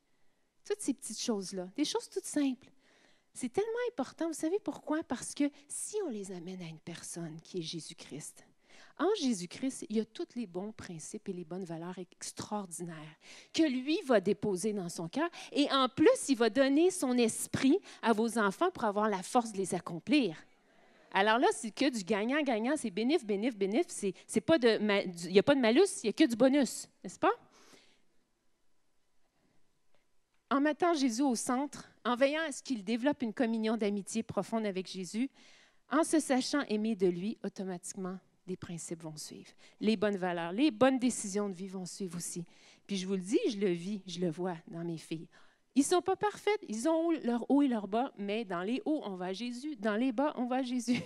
Toutes ces petites choses-là, des choses toutes simples. C'est tellement important. Vous savez pourquoi? Parce que si on les amène à une personne qui est Jésus-Christ, en Jésus-Christ, il y a tous les bons principes et les bonnes valeurs extraordinaires que lui va déposer dans son cœur. Et en plus, il va donner son esprit à vos enfants pour avoir la force de les accomplir. Alors là, c'est que du gagnant-gagnant, c'est bénif, bénif, bénif. C'est pas il n'y a pas de malus, il n'y a que du bonus, n'est-ce pas? En mettant Jésus au centre, en veillant à ce qu'il développe une communion d'amitié profonde avec Jésus, en se sachant aimer de lui, automatiquement, les principes vont suivre. Les bonnes valeurs, les bonnes décisions de vie vont suivre aussi. Puis je vous le dis, je le vis, je le vois dans mes filles. Ils ne sont pas parfaits, ils ont leur haut et leur bas, mais dans les hauts, on va à Jésus, dans les bas, on va à Jésus.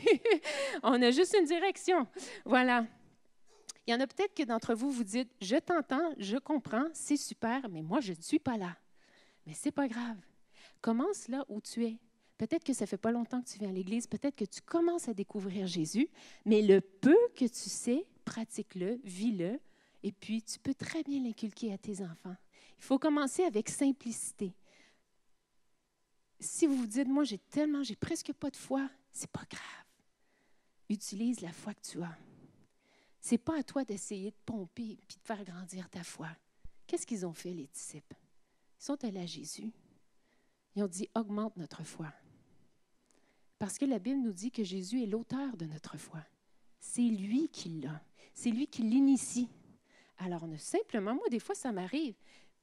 On a juste une direction. Voilà. Il y en a peut-être que d'entre vous, vous dites, je t'entends, je comprends, c'est super, mais moi, je ne suis pas là. Mais ce n'est pas grave. Commence là où tu es. Peut-être que ça ne fait pas longtemps que tu viens à l'Église, peut-être que tu commences à découvrir Jésus, mais le peu que tu sais, pratique-le, vis-le, et puis tu peux très bien l'inculquer à tes enfants. Il faut commencer avec simplicité. Si vous vous dites, moi, j'ai presque pas de foi, c'est pas grave. Utilise la foi que tu as. C'est pas à toi d'essayer de pomper et de faire grandir ta foi. Qu'est-ce qu'ils ont fait, les disciples? Ils sont allés à Jésus. Ils ont dit, augmente notre foi. Parce que la Bible nous dit que Jésus est l'auteur de notre foi. C'est lui qui l'a. C'est lui qui l'initie. Alors, on a simplement, moi, des fois, ça m'arrive.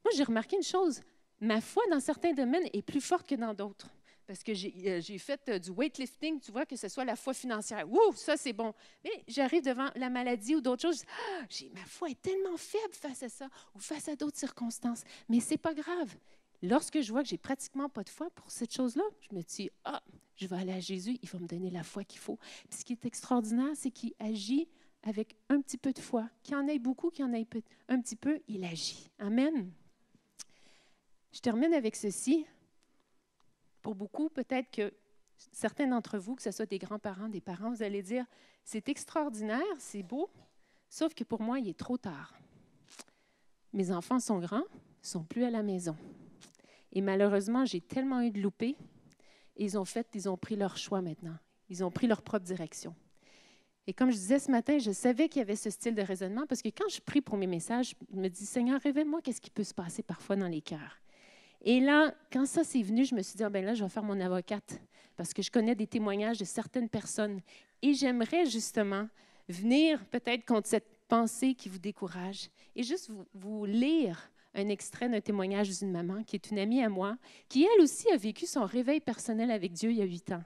Moi, j'ai remarqué une chose. Ma foi, dans certains domaines, est plus forte que dans d'autres. Parce que j'ai fait du weightlifting, tu vois, que ce soit la foi financière. Ouh, ça, c'est bon. Mais j'arrive devant la maladie ou d'autres choses, je dis, ma foi est tellement faible face à ça ou face à d'autres circonstances. Mais ce n'est pas grave. lorsque je vois que j'ai pratiquement pas de foi pour cette chose-là, je me dis, je vais aller à Jésus, il va me donner la foi qu'il faut. Puis ce qui est extraordinaire, c'est qu'il agit avec un petit peu de foi. Qu'il y en ait beaucoup, qu'il y en ait un petit peu, il agit. Amen. Je termine avec ceci. Pour beaucoup, peut-être que certains d'entre vous, que ce soit des grands-parents, des parents, vous allez dire, c'est extraordinaire, c'est beau, sauf que pour moi, il est trop tard. Mes enfants sont grands, ne sont plus à la maison. Et malheureusement, j'ai tellement eu de loupés, et ils ont pris leur choix maintenant. Ils ont pris leur propre direction. Et comme je disais ce matin, je savais qu'il y avait ce style de raisonnement, parce que quand je prie pour mes messages, je me dis, Seigneur, révèle-moi qu'est-ce qui peut se passer parfois dans les cœurs. Et là, quand ça s'est venu, je me suis dit, là, je vais faire mon avocate, parce que je connais des témoignages de certaines personnes. Et j'aimerais justement venir peut-être contre cette pensée qui vous décourage et juste vous lire un extrait d'un témoignage d'une maman qui est une amie à moi, qui elle aussi a vécu son réveil personnel avec Dieu il y a 8 ans.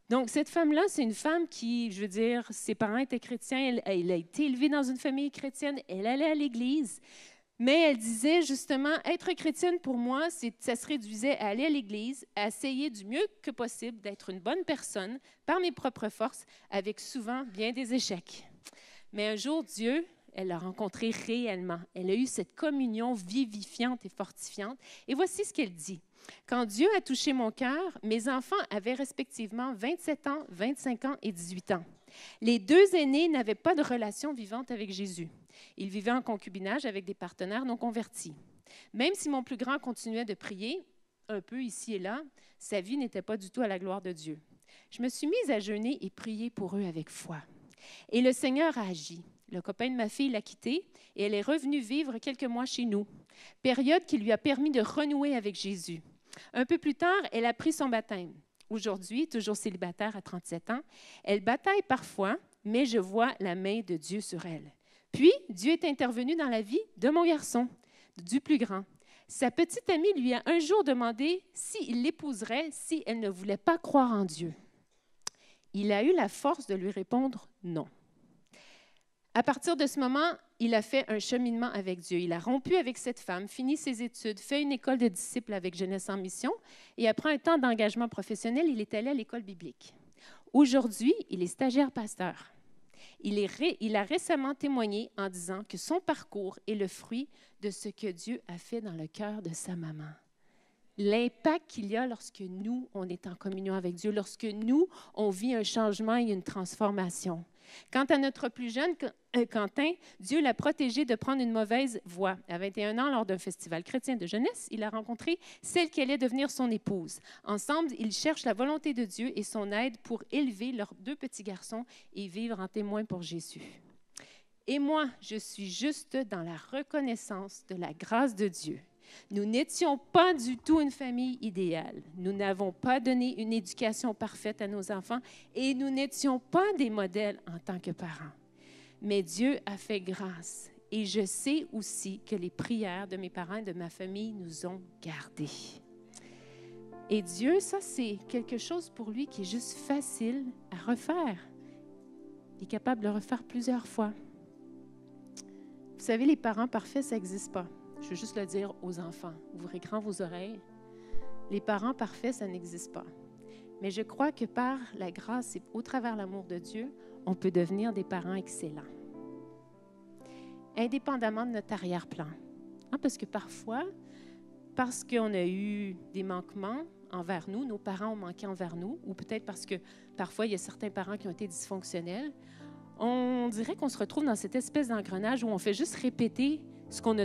Donc, cette femme-là, c'est une femme qui, je veux dire, ses parents étaient chrétiens, elle a été élevée dans une famille chrétienne, elle allait à l'église. Mais elle disait justement, être chrétienne pour moi, ça se réduisait à aller à l'Église, à essayer du mieux que possible d'être une bonne personne par mes propres forces, avec souvent bien des échecs. Mais un jour, Dieu, elle l'a rencontré réellement. Elle a eu cette communion vivifiante et fortifiante. Et voici ce qu'elle dit. Quand Dieu a touché mon cœur, mes enfants avaient respectivement 27 ans, 25 ans et 18 ans. Les 2 aînés n'avaient pas de relation vivante avec Jésus. Ils vivaient en concubinage avec des partenaires non convertis. Même si mon plus grand continuait de prier, un peu ici et là, sa vie n'était pas du tout à la gloire de Dieu. Je me suis mise à jeûner et prier pour eux avec foi. Et le Seigneur a agi. Le copain de ma fille l'a quittée et elle est revenue vivre quelques mois chez nous, période qui lui a permis de renouer avec Jésus. Un peu plus tard, elle a pris son baptême. Aujourd'hui, toujours célibataire à 37 ans, elle bataille parfois, mais je vois la main de Dieu sur elle. Puis, Dieu est intervenu dans la vie de mon garçon, du plus grand. Sa petite amie lui a un jour demandé s'il l'épouserait si elle ne voulait pas croire en Dieu. Il a eu la force de lui répondre non. À partir de ce moment, il a fait un cheminement avec Dieu. Il a rompu avec cette femme, fini ses études, fait une école de disciples avec Jeunesse en mission et après un temps d'engagement professionnel, il est allé à l'école biblique. Aujourd'hui, il est stagiaire pasteur. Il a récemment témoigné en disant que son parcours est le fruit de ce que Dieu a fait dans le cœur de sa maman. L'impact qu'il y a lorsque nous, on est en communion avec Dieu, lorsque nous, on vit un changement et une transformation. Quant à notre plus jeune, Quentin, Dieu l'a protégé de prendre une mauvaise voie. À 21 ans, lors d'un festival chrétien de jeunesse, il a rencontré celle qui allait devenir son épouse. Ensemble, ils cherchent la volonté de Dieu et son aide pour élever leurs 2 petits garçons et vivre en témoin pour Jésus. Et moi, je suis juste dans la reconnaissance de la grâce de Dieu. Nous n'étions pas du tout une famille idéale. Nous n'avons pas donné une éducation parfaite à nos enfants et nous n'étions pas des modèles en tant que parents. Mais Dieu a fait grâce et je sais aussi que les prières de mes parents et de ma famille nous ont gardés. Et Dieu, ça c'est quelque chose pour lui qui est juste facile à refaire. Il est capable de le refaire plusieurs fois. Vous savez, les parents parfaits, ça n'existe pas. Je veux juste le dire aux enfants. Ouvrez grand vos oreilles. Les parents parfaits, ça n'existe pas. Mais je crois que par la grâce et au travers l'amour de Dieu, on peut devenir des parents excellents. Indépendamment de notre arrière-plan. Parce que parfois, parce qu'on a eu des manquements envers nous, nos parents ont manqué envers nous, ou peut-être parce que parfois, il y a certains parents qui ont été dysfonctionnels, on dirait qu'on se retrouve dans cette espèce d'engrenage où on fait juste répéter ce qu'on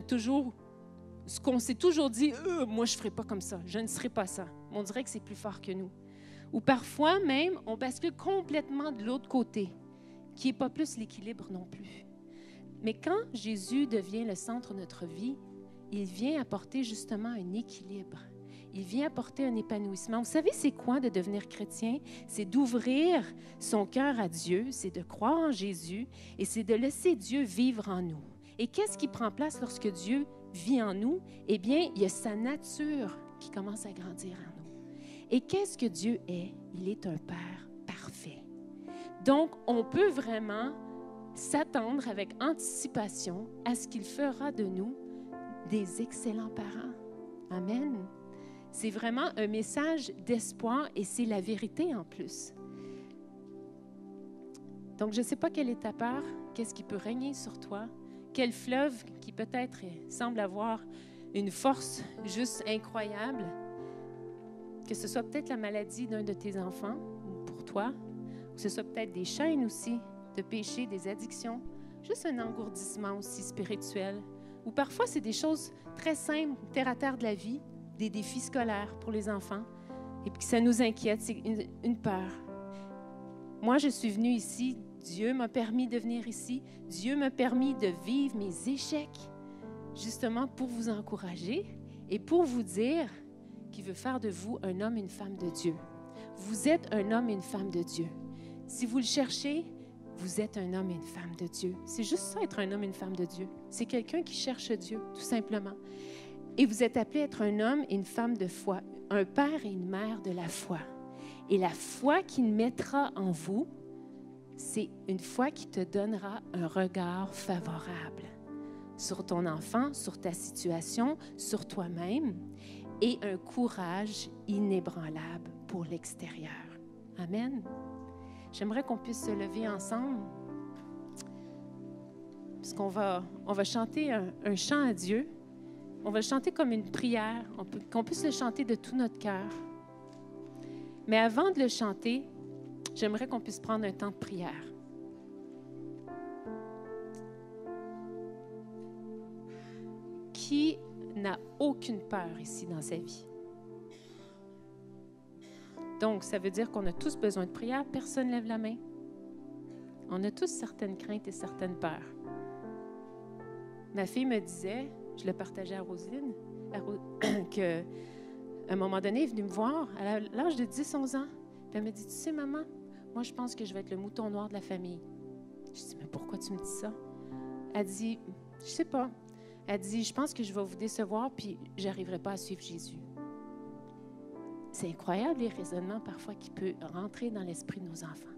s'est toujours dit, moi, je ne ferai pas comme ça, je ne serai pas ça. On dirait que c'est plus fort que nous. Ou parfois, même, on bascule complètement de l'autre côté, qui n'est pas plus l'équilibre non plus. Mais quand Jésus devient le centre de notre vie, il vient apporter justement un équilibre. Il vient apporter un épanouissement. Vous savez, c'est quoi de devenir chrétien? C'est d'ouvrir son cœur à Dieu, c'est de croire en Jésus et c'est de laisser Dieu vivre en nous. Et qu'est-ce qui prend place lorsque Dieu vit en nous? Eh bien, il y a sa nature qui commence à grandir en nous. Et qu'est-ce que Dieu est? Il est un Père parfait. Donc, on peut vraiment s'attendre avec anticipation à ce qu'il fera de nous des excellents parents. Amen. C'est vraiment un message d'espoir et c'est la vérité en plus. Donc, je ne sais pas quelle est ta peur, qu'est-ce qui peut régner sur toi, quel fleuve qui peut-être semble avoir une force juste incroyable, que ce soit peut-être la maladie d'un de tes enfants ou pour toi, ou que ce soit peut-être des chaînes aussi de péché, des addictions, juste un engourdissement aussi spirituel, ou parfois c'est des choses très simples, terre à terre de la vie, des défis scolaires pour les enfants, et puis ça nous inquiète, c'est une peur. Moi, je suis venue ici, Dieu m'a permis de venir ici, Dieu m'a permis de vivre mes échecs, justement pour vous encourager et pour vous dire qu'il veut faire de vous un homme et une femme de Dieu. Vous êtes un homme et une femme de Dieu. Si vous le cherchez, vous êtes un homme et une femme de Dieu. C'est juste ça, être un homme et une femme de Dieu. C'est quelqu'un qui cherche Dieu, tout simplement. Et vous êtes appelés à être un homme et une femme de foi, un père et une mère de la foi. Et la foi qu'il mettra en vous, c'est une foi qui te donnera un regard favorable sur ton enfant, sur ta situation, sur toi-même, et un courage inébranlable pour l'extérieur. Amen. J'aimerais qu'on puisse se lever ensemble, puisqu'on va chanter un chant à Dieu. On va le chanter comme une prière, qu'on puisse le chanter de tout notre cœur. Mais avant de le chanter, j'aimerais qu'on puisse prendre un temps de prière. Qui n'a aucune peur ici dans sa vie? Donc, ça veut dire qu'on a tous besoin de prière. Personne ne lève la main. On a tous certaines craintes et certaines peurs. Ma fille me disait, je le partageais à Roselyne, qu'à un moment donné, elle est venue me voir à l'âge de 10-11 ans. Puis elle me dit, tu sais, maman, moi, je pense que je vais être le mouton noir de la famille. Je dis, mais pourquoi tu me dis ça? Elle dit, je sais pas. Elle dit, je pense que je vais vous décevoir, puis je n'arriverai pas à suivre Jésus. C'est incroyable les raisonnements parfois qui peuvent rentrer dans l'esprit de nos enfants.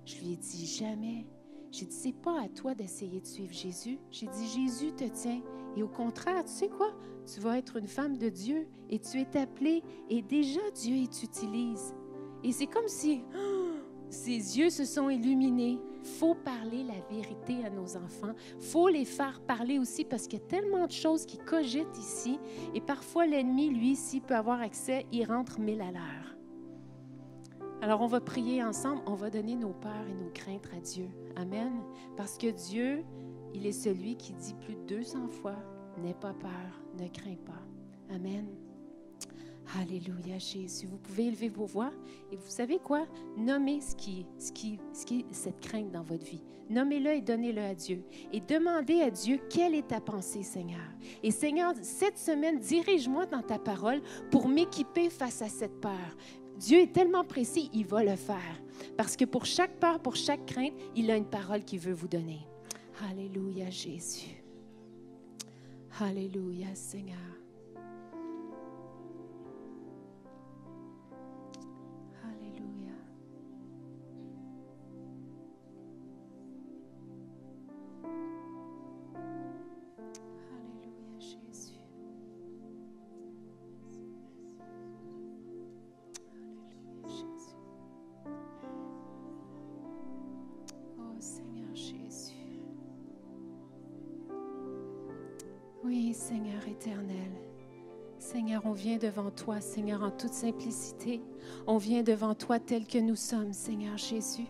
Je lui ai dit, jamais. J'ai dit, c'est pas à toi d'essayer de suivre Jésus. J'ai dit, Jésus te tient. Et au contraire, tu sais quoi? Tu vas être une femme de Dieu et tu es appelée et déjà Dieu t'utilise. Et c'est comme si ses yeux se sont illuminés. Il faut parler la vérité à nos enfants. Il faut les faire parler aussi parce qu'il y a tellement de choses qui cogitent ici. Et parfois, l'ennemi, lui, s'il peut avoir accès, il rentre 1000 à l'heure. Alors, on va prier ensemble. On va donner nos peurs et nos craintes à Dieu. Amen. Parce que Dieu, il est celui qui dit plus de 200 fois, n'aie pas peur, ne crains pas. Amen. Alléluia, Jésus. Vous pouvez élever vos voix et vous savez quoi? Nommez ce qui est cette crainte dans votre vie. Nommez-le et donnez-le à Dieu. Et demandez à Dieu, quelle est ta pensée, Seigneur? Et Seigneur, cette semaine, dirige-moi dans ta parole pour m'équiper face à cette peur. Dieu est tellement précis, il va le faire. Parce que pour chaque peur, pour chaque crainte, il a une parole qu'il veut vous donner. Alléluia, Jésus. Alléluia, Seigneur. Alléluia. Alléluia, Jésus. Alléluia, Jésus. Oh, Seigneur Jésus. Oui, Seigneur éternel. Seigneur, on vient devant toi, Seigneur, en toute simplicité. On vient devant toi tel que nous sommes, Seigneur Jésus.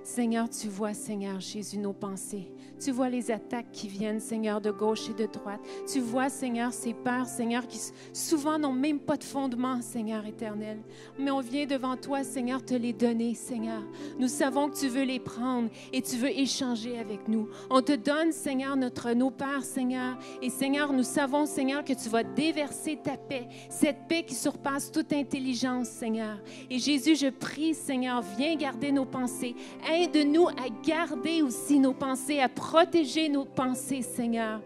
Seigneur, tu vois, Seigneur Jésus, nos pensées. Tu vois les attaques qui viennent, Seigneur, de gauche et de droite. Tu vois, Seigneur, ces peurs, Seigneur, qui souvent n'ont même pas de fondement, Seigneur éternel. Mais on vient devant toi, Seigneur, te les donner, Seigneur. Nous savons que tu veux les prendre et tu veux échanger avec nous. On te donne, Seigneur, nos peurs, Seigneur. Et Seigneur, nous savons, Seigneur, que tu vas déverser ta paix, cette paix qui surpasse toute intelligence, Seigneur. Et Jésus, je prie, Seigneur, viens garder nos pensées. aide-nous à garder aussi nos pensées, à protéger nos pensées, Seigneur.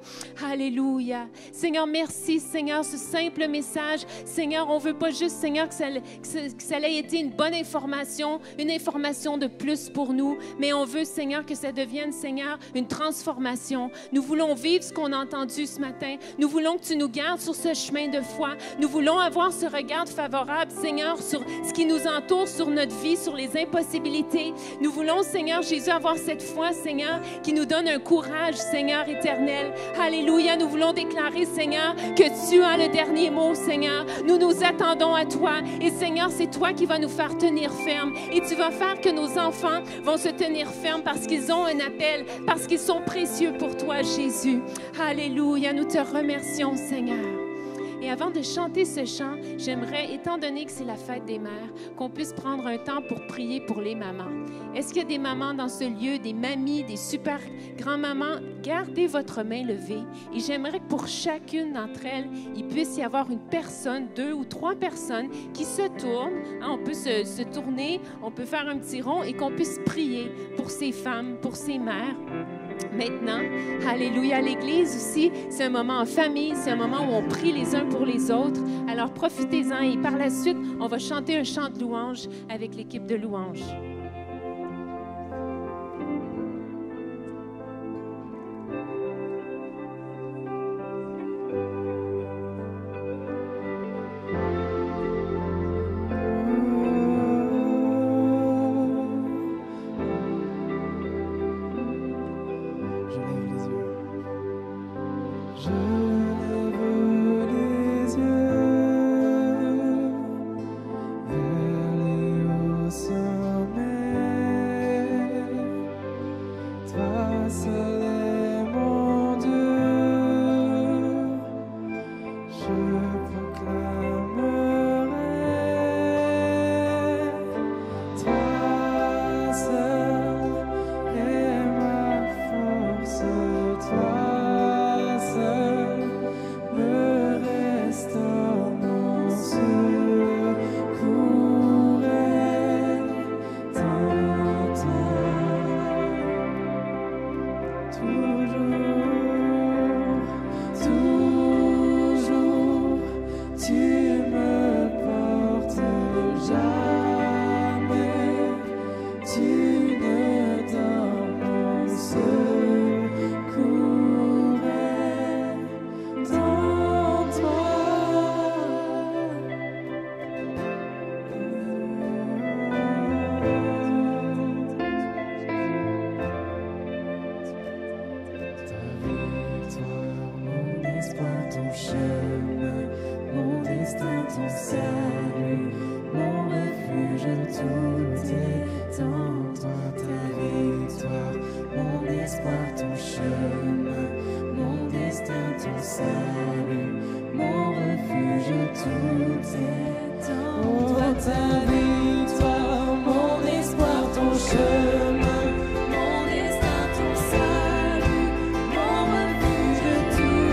Alléluia. Seigneur, merci, Seigneur, ce simple message. Seigneur, on ne veut pas juste, Seigneur, que ça ait été une bonne information, une information de plus pour nous, mais on veut, Seigneur, que ça devienne, Seigneur, une transformation. Nous voulons vivre ce qu'on a entendu ce matin. Nous voulons que tu nous gardes sur ce chemin de foi. Nous voulons avoir ce regard favorable, Seigneur, sur ce qui nous entoure, sur notre vie, sur les impossibilités. Nous voulons, Seigneur Jésus, avoir cette foi, Seigneur, qui nous donne un courage, Seigneur éternel. Alléluia. Nous voulons déclarer, Seigneur, que tu as le dernier mot, Seigneur. Nous nous attendons à toi. Et Seigneur, c'est toi qui vas nous faire tenir ferme. Et tu vas faire que nos enfants vont se tenir fermes parce qu'ils ont un appel, parce qu'ils sont précieux pour toi, Jésus. Alléluia. Nous te remercions, Seigneur. Et avant de chanter ce chant, j'aimerais, étant donné que c'est la fête des mères, qu'on puisse prendre un temps pour prier pour les mamans. Est-ce qu'il y a des mamans dans ce lieu, des mamies, des super grands-mamans? Gardez votre main levée et j'aimerais que pour chacune d'entre elles, il puisse y avoir une personne, 2 ou 3 personnes qui se tournent. On peut se tourner, on peut faire un petit rond et qu'on puisse prier pour ces femmes, pour ces mères. Maintenant, alléluia, l'Église aussi, c'est un moment en famille, c'est un moment où on prie les uns pour les autres. Alors profitez-en et par la suite, on va chanter un chant de louange avec l'équipe de louange.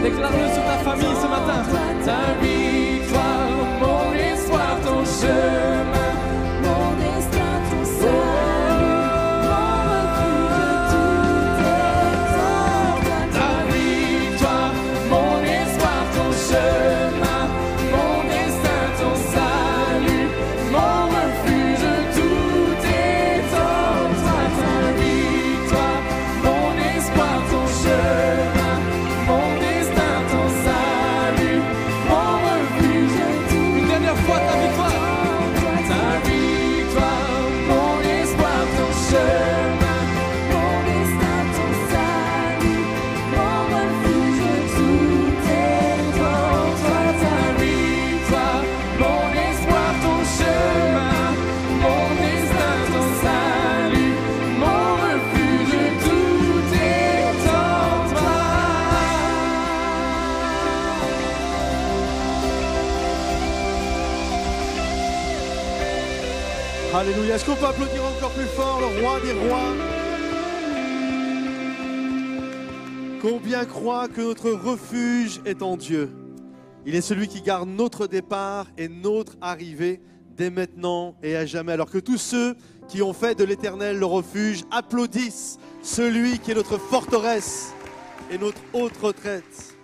Déclare-le sur ta famille ce matin. Ta victoire, mon espoir, ton chemin, mon destin, ton salut, mon refuge, tout est en toi. Ta victoire, mon espoir, ton chemin, mon destin, ton salut, mon refuge, tout est en toi. Ta victoire, mon espoir, ton chemin, mon destin, ton salut, mon refuge, tout. Une dernière fois ta victoire. Ta victoire, mon espoir, ton chemin, mon destin, ton salut, mon refuge, tout est en toi. Ta victoire, mon espoir, ton chemin, mon destin, ton salut, mon refuge, tout est en toi. Alléluia. Est-ce qu'on peut applaudir encore plus fort le roi des rois? Combien croient que notre refuge est en Dieu? Il est celui qui garde notre départ et notre arrivée dès maintenant et à jamais. Alors que tous ceux qui ont fait de l'Éternel le refuge applaudissent celui qui est notre forteresse et notre haute retraite.